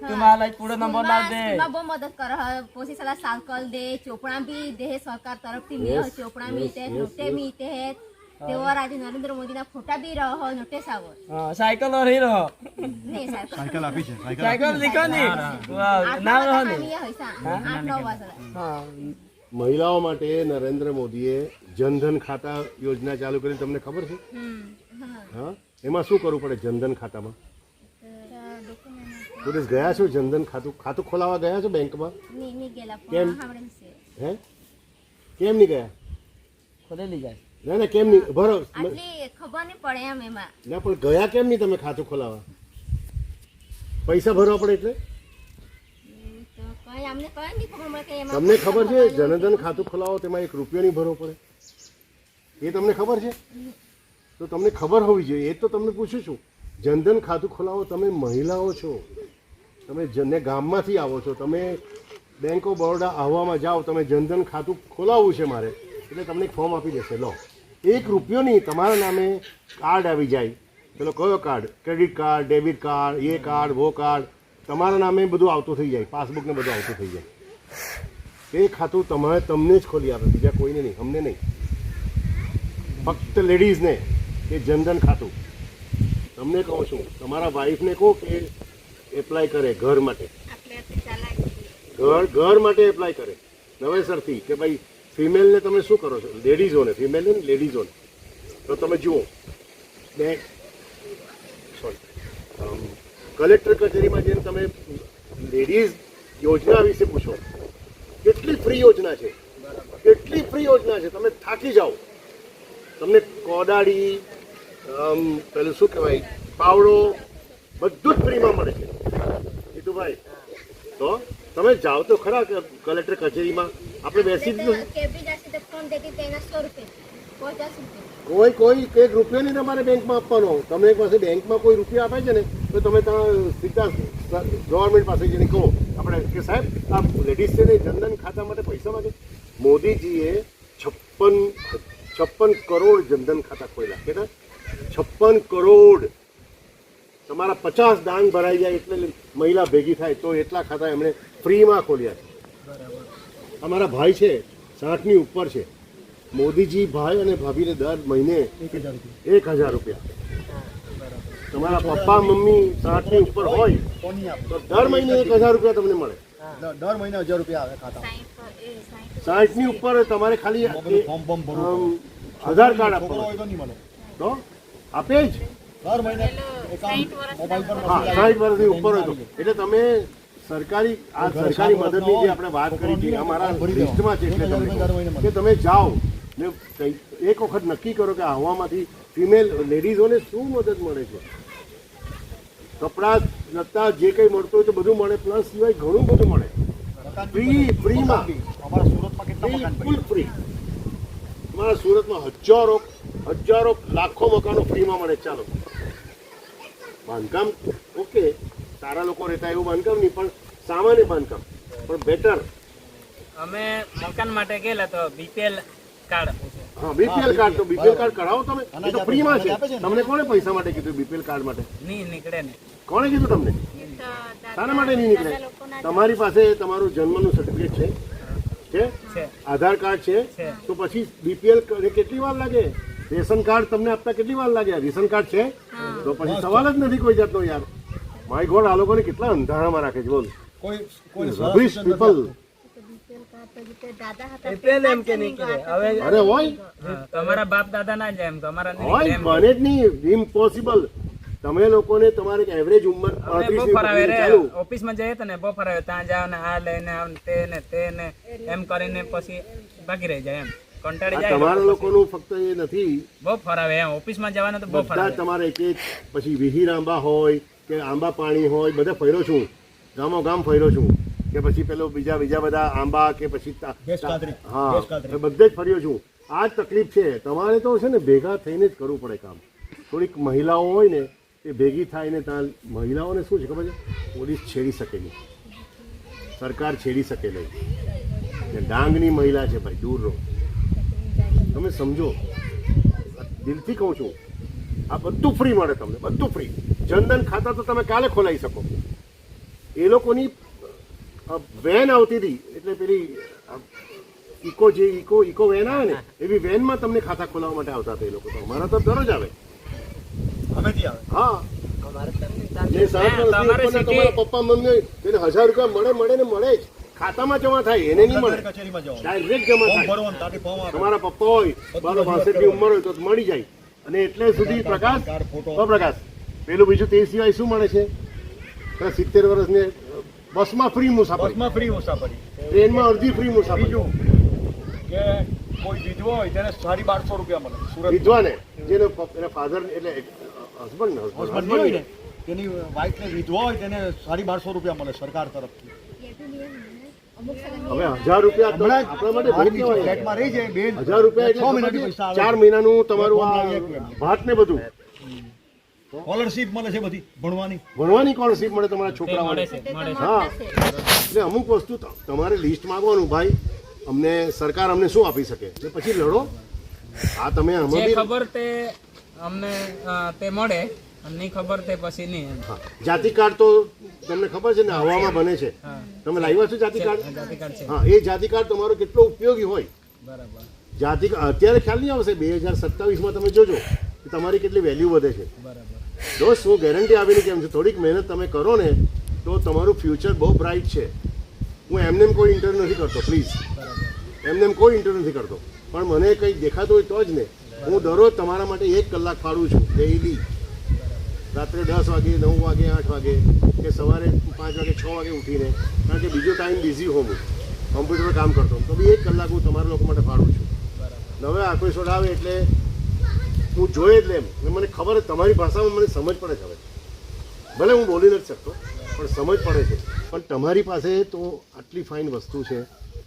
तुम्हाला पूरा नंबर ला दे. સ્કૂલમાં બહુ મદદ કરે. પોસી સલા સાયકલ દે, ચોપડા બી દે સરકાર તરફથી મેં ચોપડા મીતે, નોટે મીતે હે. તેઓ આજે નરેન્દ્ર મોદીના ફોટા બી રહો, નોટિસ આવો. હા, સાયકલ और हीरो. નહીં સાયકલ. सायकल लिखो नहीं. वाह, नाम रहो नहीं. આઠ 9 વાગે. हाँ, મહિલાઓ માટે નરેન્દ્ર મોદીએ જનધન ખાતા યોજના ચાલુ કરી, તમને ખબર છે? હા, એમાં શું કરવું પડે જનધન ખાતામાં? પોલીસ ગયા છો જનધન ખાતું ખોલાવા ગયા છો બેંકમાં? નહીં ગયેલા કેમ? પણ સાંભળેલું છે. હે, કેમ નહીં ગયા? खोलेली जाए. ના કેમ નહીં? ભરો આટલી ખબર નહીં પડે એમ એમાં. ના પણ ગયા કેમ નહીં તમે ખાતું ખોલાવા? પૈસા ભરવા પડે એટલે? તો કઈ અમને કઈ નહીં ખબર મળે કે એમાં તમને ખબર છે જનધન ખાતું ખોલાવો તેમાં 1 રૂપિયો નહીં ભરવો પડે? એ તમને ખબર છે? તો તમને ખબર હોવી જોઈએ. એ તો તમને પૂછું છું. જનધન ખાતું ખોલાવો. તમે મહિલાઓ છો, તમે ગામમાંથી આવો છો, તમે બેંક ઓફ બરોડા આવવામાં જાઓ, તમે જનધન ખાતું ખોલાવવું છે મારે, એટલે તમને એક ફોર્મ આપી દેશે. લો, 1 રૂપિયો નહીં, તમારા નામે કાર્ડ આવી જાય. પેલો કયો card? Credit card, debit card, એ કાર્ડ, વો કાર્ડ, તમારા નામે બધું આવતું થઈ જાય. પાસબુક ને બધું આવતું થઈ જાય. એ ખાતું તમને જ ખોલી આપે, બીજા કોઈને નહીં, અમને નહીં. ફક્ત લેડીઝને એ જનધન ખાતું. તમને કહું છું, તમારા વાઈફને કહો કે એપ્લાય કરે ઘર માટે. ઘર માટે એપ્લાય કરે નવેસરથી કે ભાઈ ફિમેલને તમે શું કરો છો? લેડીઝોને, ફિમેલ ને લેડીઝોને. તો તમે જુઓ, કલેક્ટર કચેરીમાં જઈને તમે લેડીઝ યોજના વિશે પૂછો. કેટલી ફ્રી યોજના છે, કેટલી ફ્રી યોજના છે. તમે થાકી જાઓ. તમને કોદાળી, પેલું શું કહેવાય, પાવડો, બધું જ ફ્રીમાં મળે છે. જીતુભાઈ, તો તમે જાઓ તો ખરા કલેક્ટર કચેરીમાં. આપણે બેસી દીધું. કેબી જાશે તો ફોન દેતી તેના 100 રૂપિયા 50 રૂપિયા. કોઈ 1 રૂપિયો નહીં તમારે બેંકમાં આપવાનો. તમને પાસે બેંકમાં કોઈ રૂપિયા આપે છે ને તો તમે ત્યાં સીધા ગવર્મેન્ટ પાસે જઈને કહો આપણે કે સાહેબ આ લેડીઝ છે ને જનધન ખાતા માટે પૈસા માંગે. મોદીજીએ 56 56 કરોડ જનધન ખાતા ખોલ્યા. કેટલા? 56 કરોડ. તમારા 50 ડાંગ ભરાઈ જાય એટલે મહિલા ભેગી થાય તો એટલા ખાતા એમણે ફ્રીમાં ખોલ્યા છે. અમારા ભાઈ છે 60ની ઉપર છે. મોદીજી ભાઈ અને ભાભીને દર મહિને 1000 રૂપિયા. તમારા પપ્પા મમ્મી 60ની ઉપર હોય તો દર મહિને 1000 રૂપિયા તમને મળે. દર મહિને 1000 રૂપિયા આવે ખાતા. 60ની ઉપર તમારે ખાલી આધાર કાર્ડ આપવાનું હોય તો નહીં મળે. તો આપે જ. દર મહિને એકાઉન્ટ મોબાઈલ પર હા, 60 વર્ષથી ઉપર હોય તો. એટલે તમે સરકારી મદદની જે આપણે વાત કરી છે અમારા લિસ્ટમાં છે, એટલે તમને કહું કે તમે જાઓ ને એક વખત નક્કી કરો કે આવવામાંથી ફિમેલ લેડીઝોને શું મદદ મળે છે. કપડાં લત્તા જે કંઈ મળતું હોય તો બધું મળે, પ્લસ સિવાય ઘણું બધું મળે ફ્રીમાં. અમારા સુરતમાં કેટલા મકાન બિલકુલ ફ્રી. તમારા સુરતમાં હજારો લાખો મકાનો ફ્રીમાં મળે. ચાલો, બાંધકામ ઓકે, સારા લોકો રહેતા એવું બાંધકામ નહીં, પણ સામાન્ય બાંધકામ પણ બેટર. અમે મકાન માટે ગયેલા તો બીપીએલ કાર્ડ હા, બીપીએલ કાર્ડ તો બીપીએલ કાર્ડ કઢાવો તમે, એ તો ફ્રીમાં છે. તમને કોણે પૈસા માટે કીધું બીપીએલ કાર્ડ માટે? નહીં નીકળે ને. કોણે કીધું તમને? શાના માટે નહીં નીકળે? તમારી પાસે તમારું જન્મનું સર્ટિફિકેટ છે? આધાર કાર્ડ છે? તો પછી બીપીએલ કેટલી વાર લાગે? રેશન કાર્ડ તમને આપતા કેટલી વાર લાગે? રેશન કાર્ડ છે તો પછી સવાલ જ નથી કોઈ જાતનો. યાર માય ગોડ, આ લોકોને કેટલા અંધારામાં રાખે છે. બોલ, કોઈ રબીશ પીપલ. એટલે એમ કે નીકળે હવે અરે હોય તમારા બાપ દાદા ના જાય એમ તો અમારા નહીં હોય, નીકળે એમ. બને જ નહીં, ઇમ્પોસિબલ. તમે લોકોને તમારે એવરેજ ઉંમર અમે બહુ 35 ફરાવે રે ચાલુ. ઓફિસમાં જઈએ તો ને બહુ ફરાવે, ત્યાં જાવ ને આ લઈને આવ ને તે ને એમ કરીને પછી ભાગી રહી જાય એમ કંટાળી આ જાય. તમારા લોકોનું ફક્ત એ નથી, બહુ ફરાવે એમ ઓફિસમાં જવાનું તો બહુ બધા ફરાવે. તમારે એક પછી વિહીર આંબા હોય કે આંબા પાણી હોય, બધે ફર્યો છું, ગામ ફર્યો છું, કે પછી પેલો બીજા બધા આંબા કે પછી દેશકાદરી. હા, એ બધે જ ફર્યો છું. આ જ તકલીફ છે. તમારે તો છે ને ભેગા થઈને જ કરવું પડે કામ. થોડીક મહિલાઓ હોય ને એ ભેગી થાય ને ત્યાં મહિલાઓને શું છે ખબર છે? પોલીસ છેડી શકે નહીં, સરકાર છેડી શકે નહીં. ને ડાંગની મહિલા છે ભાઈ, દૂર રહો. તમે સમજો, દિલથી કહું છું, આ બધું ફ્રી મળે તમને, બધું ફ્રી. જનધન ખાતા તો તમે કાલે ખોલાવી શકો. એ લોકોની વેન આવતી હતી, એટલે પેલી ઇકો વેન આવે ને એવી વેનમાં તમને ખાતા ખોલાવવા માટે આવતા હતા એ લોકો. તો અમારા તો દરરોજ આવે. હવેથી આવે. હા, ને 60 વર્ષની ઉપરના તમારા પપ્પા મમ્મી તેને 1000 રૂપિયા મળે ને મળે જ. ખાતામાં જમા થાય, એને નહીં મળે, કચેરીમાં જવાનું. ડાયરેક્ટ જમા ફોર્મ થાય. ભરવાનું, તારી ફોર્મ આવે. તમારા પપ્પા હોય 62 ઉંમર હોય તો મળી જાય. અને એટલે સુધી પ્રકાશ પ્રકાશ પેલું બીજું તે સિવાય શું મળે છે? 70 વર્ષને બસમાં ફ્રી મુસાફરી, બસમાં ફ્રી મુસાફરી. ટ્રેનમાં અડધી ફ્રી મુસાફરી. બીજું કે કોઈ વિધવા હોય તેને 1250 રૂપિયા મળે. સુરત વિધવાને જેનો ફાધર એટલે હસબન્ડ હસબન્ડ નહીં હોય ને તેની વાઈફને વિધવા હોય તેને 1250 રૂપિયા મળે સરકાર તરફથી. હવે 1000 રૂપિયા તો હમણાં આપણા માટે બહુ કહેવાય. ફ્લેટમાં રહી જાય બેન. 1000 રૂપિયા એટલે 6 મહિનાથી પૈસા આવે. 4 મહિનાનું તમારું ફોર્મ આ લાવી આપીએ એમને. ભાત ને બધું. સ્કોલરશીપ મળે છે બધી ભણવાની. ભણવાની સ્કોલરશીપ મળે તમારા મળે છોકરાઓને. છે મળે છે. હા, એટલે અમુક વસ્તુ તમારે લિસ્ટ માંગવાનું, ભાઈ અમને સરકાર અમને શું આપી શકે, એટલે પછી લડો. આ તમે જે આમાં બી ખબર તે અમને તે મળે અને નહીં ખબર તે પછી નહીં એમ. હા, જાતિ કાર્ડ તો તમને ખબર છે ને હવામાં બને છે. તમે લાવ્યા છો જાતિ કાર્ડ? જાતિ કાર્ડ છે. હા, એ જાતિ કાર્ડ તમારો કેટલો ઉપયોગી હોય. બરાબર જાતિ અત્યારે ખ્યાલ નહીં આવશે, 2027માં તમે જોજો કે તમારી કેટલી વેલ્યુ વધે છે. બરાબર. દોસ્ત, હું ગેરંટી આપીને કેમ છું, થોડીક મહેનત તમે કરો ને તો તમારું ફ્યુચર બહુ બ્રાઇટ છે. હું એમને કોઈ ઇન્ટરવ્યૂ નથી કરતો, પ્લીઝ, એમને કોઈ ઇન્ટરવ્યૂ નથી કરતો, પણ મને કંઈ દેખાતું હોય તો જ ને. હું દરરોજ તમારા માટે 1 કલાક ફાળું છું ડેઈલી. રાત્રે 10 વાગે, 9 વાગે, 8 વાગે કે સવારે 5 વાગે, 6 વાગે ઉઠીને, કારણ કે બીજો ટાઈમ બિઝી હોઉં, હું કોમ્પ્યુટર પર કામ કરતો તો બી 1 કલાક હું તમારા લોકો માટે ફાળું છું. હવે આ કોઈ આવે એટલે હું જોઈએ એટલે એમ મને ખબર છે, તમારી ભાષામાં મને સમજ પડે છે. હવે ભલે હું બોલી નથી શકતો પણ સમજ પડે છે. પણ તમારી પાસે તો આટલી ફાઇન વસ્તુ છે,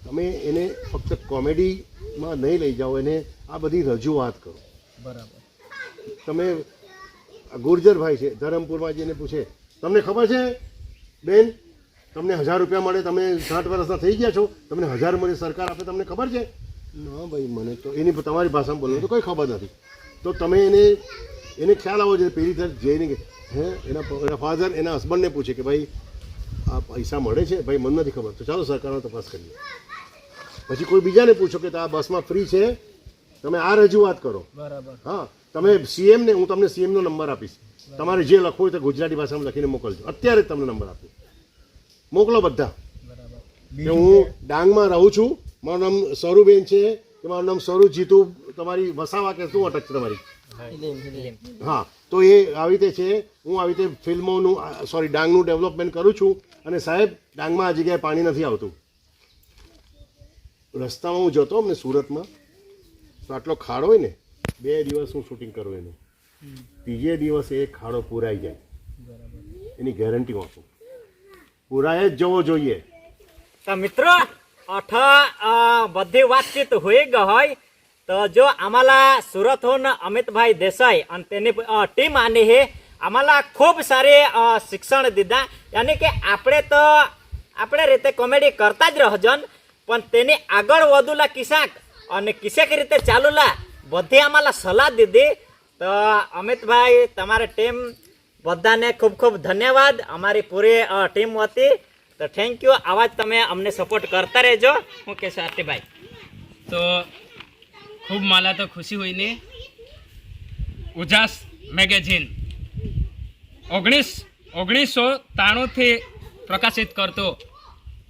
તમે એને ફક્ત કોમેડીમાં નહીં લઈ જાઓ, એને આ બધી રજૂઆત કરો. બરાબર. તમે ગુર્જરભાઈ છે ધરમપુરમાં જઈને પૂછે, તમને ખબર છે બેન તમને 1000 રૂપિયા મળે, તમે 60 વર્ષના થઈ ગયા છો, તમને 1000 મળે સરકાર આપે, તમને ખબર છે? ના ભાઈ મને તો એની તમારી ભાષામાં બોલવું તો કોઈ ખબર નથી. તો તમે એને ખ્યાલ આવો જોઈએ પેલી તરફ જઈને કે એના ફાધર એના હસબન્ડને પૂછે કે ભાઈ આ પૈસા મળે છે, ભાઈ મને નથી ખબર, તો ચાલો સરકારનો તપાસ કરીએ. પછી કોઈ બીજાને પૂછો કે આ બસમાં ફ્રી છે, તમે આ રજૂઆત કરો. બરાબર. હા, તમે સીએમને, હું તમને સીએમનો નંબર આપીશ, તમારે જે લખવું હોય તો ગુજરાતી ભાષામાં લખીને મોકલજો. અત્યારે જ તમને નંબર આપું, મોકલો બધા. કે હું ડાંગમાં રહું છું, મારું નામ સરુબેન છે, કે મારું નામ સરુ જીતુ, તમારી વસાવા કે શું અટક છે તમારી? હા, તો એ આવી રીતે છે. હું આવી રીતે ફિલ્મોનું ડાંગનું ડેવલપમેન્ટ કરું છું. અને સાહેબ, ડાંગમાં આ જગ્યાએ પાણી નથી આવતું. રસ્તામાં હું જતો અમને સુરતમાં, તો આટલો ખાડો હોય ને, 2 દિવસ હું શૂટિંગ કરું એનું, ત્રીજે દિવસે એ ખાડો પૂરાઈ જાય, એની ગેરંટી આપું. પૂરાય જ જવો જોઈએ. તો મિત્રો બધી વાતચીત હોઈ ગઈ હોય તો જો आम्हाला सुरतहून अमितभाई देसाई आणि त्यांनी टीम आली हे आम्हाला खूप सारे शिक्षण दिदा. यानी કે આપણે રીતે કોમેડી કરતા જ રહજન, પણ તેની આગળ વધુલા કિસાક અને કિસેક રીતે ચાલુલા બધી આम्हाला સલાહ દીધી. તો અમિતભાઈ, તમારી ટીમ બધાને ખૂબ ખૂબ ધન્યવાદ અમારી પૂરી ટીમ વતી. તો થેન્ક યુ. આવા જ તમે અમને સપોર્ટ કરતા રહેજો. હું કહેશો આરતીભાઈ? તો ખૂબ मला તો ખુશી हुई ने ઉજાસ મેગેઝિન 1993 થી પ્રકાશિત કરતો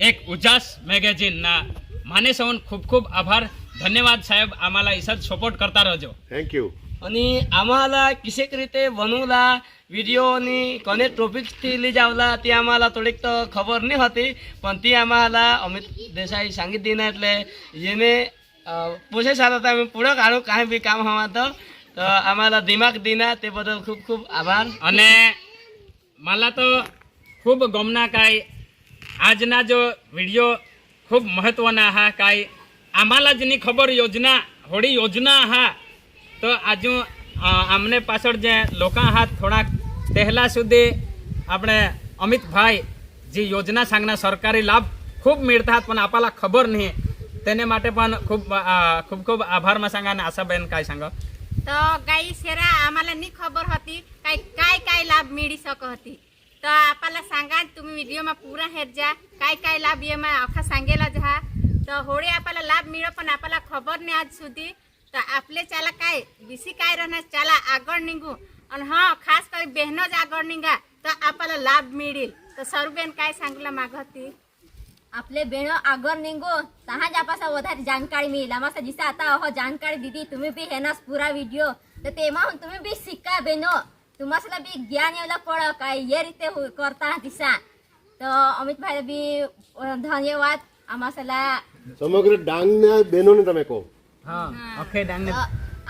એક ઉજાસ મેગેઝિનના માને સૌન ખૂબ ખૂબ આભાર, ધન્યવાદ સાહેબ. आम्हाला इसत सपोर्ट करता रहજો. Thank you. आणि आम्हाला किसेक रीते बनवला व्हिडिओ आणि कोणे टॉपिक्सથી લઈ જાવલા તે આम्हाला થોડીક તો ખબર નહીં હતી, પણ ती आम्हाला अमित देसाई सांगितली ना, એટલે એને પૂછે સારા હતા અમે પૂરો કાઢું કાંઈ બી કામ હવા તો आम्हाला दिमाग दिना ते बदल खूप खूप आभार. અને मला તો ખૂબ ગમના काय આજના જો વિડીયો ખૂબ મહત્વના હા काय आम्हाला જેની ખબર યોજના હોડી યોજના હા. તો આજુ આમને પાછળ જે લોકો હાથ થોડાક પહેલા સુધી આપણે અમિતભાઈ જે યોજના सांगना સરકારી લાભ ખૂબ मिळतात पण आपल्याला खबर नाही, તેને માટે પણ ખૂબ ખૂબ ખૂબ આભારમાં सांगा. અને આશાબેન काय सांगा? તો ગાઈ શેરા आम्हाला नाही खबर होती काय काय लाभ मिळू शकत. तर आपल्याला सांगा, तुम्ही व्हिडिओમાં પૂરા હેરજા काय काय लाभ એમાં આખા सांगेला જहा. તો હોળી आपल्याला लाभ मिळो पण आपल्याला खबर नाही આજ સુધી. તો આપણે ચાલા काय બીસી काय रहणार, ચાલા આગળ નીંગू. અને હા, ખાસ કરી બહેનો જ આગળ નીંગા તો आपल्याला लाभ मिळेल. તો સરુબેન काय सांगला मागती? आपले बहनों आगर निंगो तहाँ जापासा વધારે જાણકારી मिळेल. आम्हाला जिसा आता हो जानकारी दीदी, तुम्ही भी है ना पूरा वीडियो, तर तेव्हा तुम्ही भी शिका बहनो, तुम्हाला भी ज्ञान यायला पड काय ये रीते करता दिसा. तो अमित भाई भी धन्यवाद. आम्हाला સમગ્ર ડાંગના બહેનોને તમે કહો. હા, ઓકે ડાંગને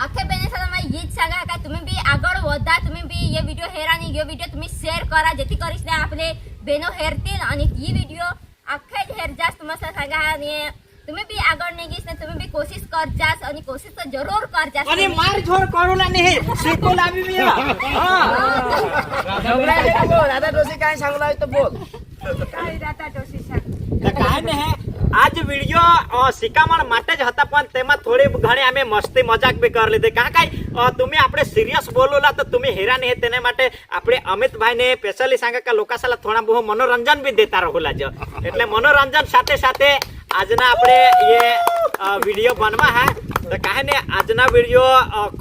आखे बहने साला मैं ये सांगा का तुम्ही भी આગળ વધા, तुम्ही भी ये वीडियो हेरानी ये वीडियो तुम्ही शेअर करा, जेથી કરીશ ને आपले बहनो हेरतील आणि ये वीडियो अख्खे हेरजास तुम्हाला सांगा. आणि तुम्ही बी આગળ નીકળીશ ને तुम्ही भी कोशिश करजास आणि कोशिश तो जरूर करजास. અને માર જોર કરોલા નહીં શીખો લાવી મે. હા, दादा डोसी काय सांगला तो बोल. काय दादा डोसी सांग. કાંઈ નહીં, આજ વિડીયો શિકામણ માટે જ હતા, પણ તેમાં થોડી ઘણી અમે મસ્તી મજાક બી કરી લીધી. કારણ કે તમે આપણે સિરિયસ બોલોલા તો તમે હેરા નહીં, તેને માટે આપણે અમિતભાઈને સ્પેશિયલી सांगा કે લોકો સાલા થોડા બહુ મનોરંજન બી દેતા રહોલા જ. એટલે મનોરંજન સાથે સાથે આજના આપણે એ વિડીયો બનવા હે. તો કાંઈ નહીં, આજના વિડીયો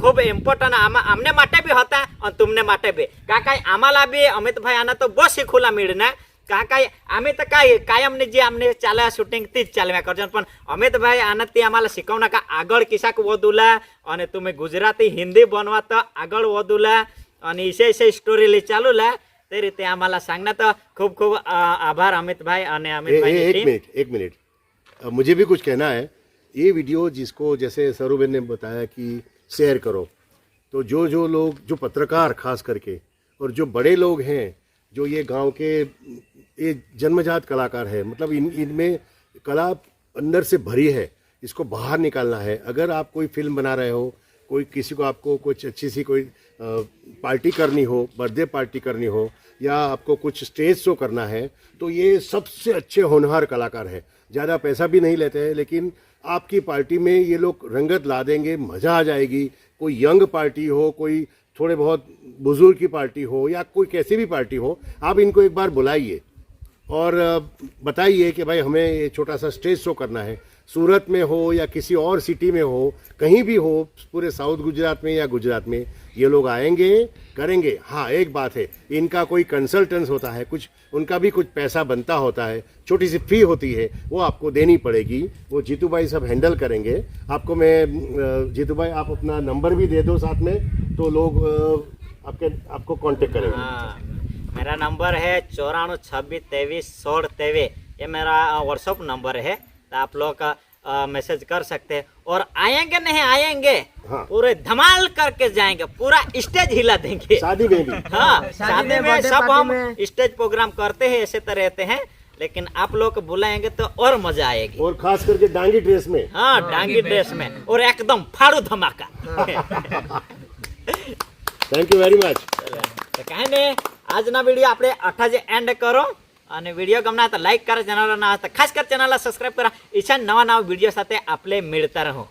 ખૂબ ઇમ્પોર્ટન્ટ અમને માટે બી હતા અને તમને માટે બી. કારણ કે આम्हाला બી અમિતભાઈ આના તો બહુ શીખુલા मिळणार. કારણ કે અમે તો કાયમની જે અમને ચાલે શૂટિંગ તી જ ચાલ્યા કરજો, પણ અમિતભાઈ આનાથી આम्हाला शिकवणार का આગળ કિસાક વધુલા અને તમે ગુજરાતી હિન્દી બનવા તો આગળ વધુલા અને इसे स्टोरी લઈ ચાલુલા. તે રીતે આम्हाला सांगना. તો ખૂબ ખૂબ આભાર અમિતભાई અને અમિતભાઈ. एक मिनट मुझे भी कुछ कहना है. ये वीडियो जिसको जैसे सरुबेन ने बताया कि शेयर करो, तो जो लोग जो पत्रकार खास करके और जो बड़े लोग हैं, जो ये गांव के ये जन्मजात कलाकार है, मतलब इनमें कला अंदर से भरी है, इसको बाहर निकालना है. अगर आप कोई फिल्म बना रहे हो, कोई किसी को आपको कुछ अच्छी सी कोई पार्टी करनी हो, बर्थडे पार्टी करनी हो, या आपको कुछ स्टेज शो करना है, तो ये सबसे अच्छे होनहार कलाकार है. ज़्यादा पैसा भी नहीं लेते हैं, लेकिन आपकी पार्टी में ये लोग रंगत ला देंगे, मज़ा आ जाएगी। कोई यंग पार्टी हो, कोई थोड़े बहुत बुजुर्ग की पार्टी हो, या कोई कैसी भी पार्टी हो, आप इनको एक बार बुलाइए और बताइए कि भाई हमें ये छोटा सा स्टेज शो करना है। सूरत में हो या किसी और सिटी में हो, कहीं भी हो, पूरे साउथ गुजरात में या गुजरात में, ये लोग आएंगे, करेंगे। हाँ, एक बात है, इनका कोई कंसल्टेंस होता है, कुछ उनका भी कुछ पैसा बनता होता है, छोटी सी फी होती है, वो आपको देनी पड़ेगी। वो जीतू भाई सब हैंडल करेंगे। आपको मैं जीतू भाई, आप अपना नंबर भी दे दो साथ में, तो लोग आपको कांटेक्ट करेंगे। हाँ, मेरा नंबर है 94 26 23 16 23। ये मेरा व्हाट्सअप नंबर है, तो आप लोग मैसेज कर सकते हैं। और आएंगे नहीं आएंगे, हाँ। पूरे धमाल करके जाएंगे, पूरा स्टेज हिला देंगे। शादी में भी हाँ, शादी में बर्थडे सब पार्टी हम में। स्टेज प्रोग्राम करते हैं, ऐसे तो रहते हैं, लेकिन आप लोग को बुलाएंगे तो और मजा आएगी। और खास करके डांगी ड्रेस में। हाँ, डांगी ड्रेस में, और एकदम फाड़ू धमाका। Thank you very much. તો કાંઈ નહીં, આજના વિડીયો આપણે અઠાજે એન્ડ કરો, અને વિડીયો ગમના તો લાઈક કરો, ચેનલ ના તો ખાસ કરી ચેનલ સબસ્ક્રાઇબ કરો। ઈચ્છા નવા વિડીયો સાથે આપણે મળતા રહો।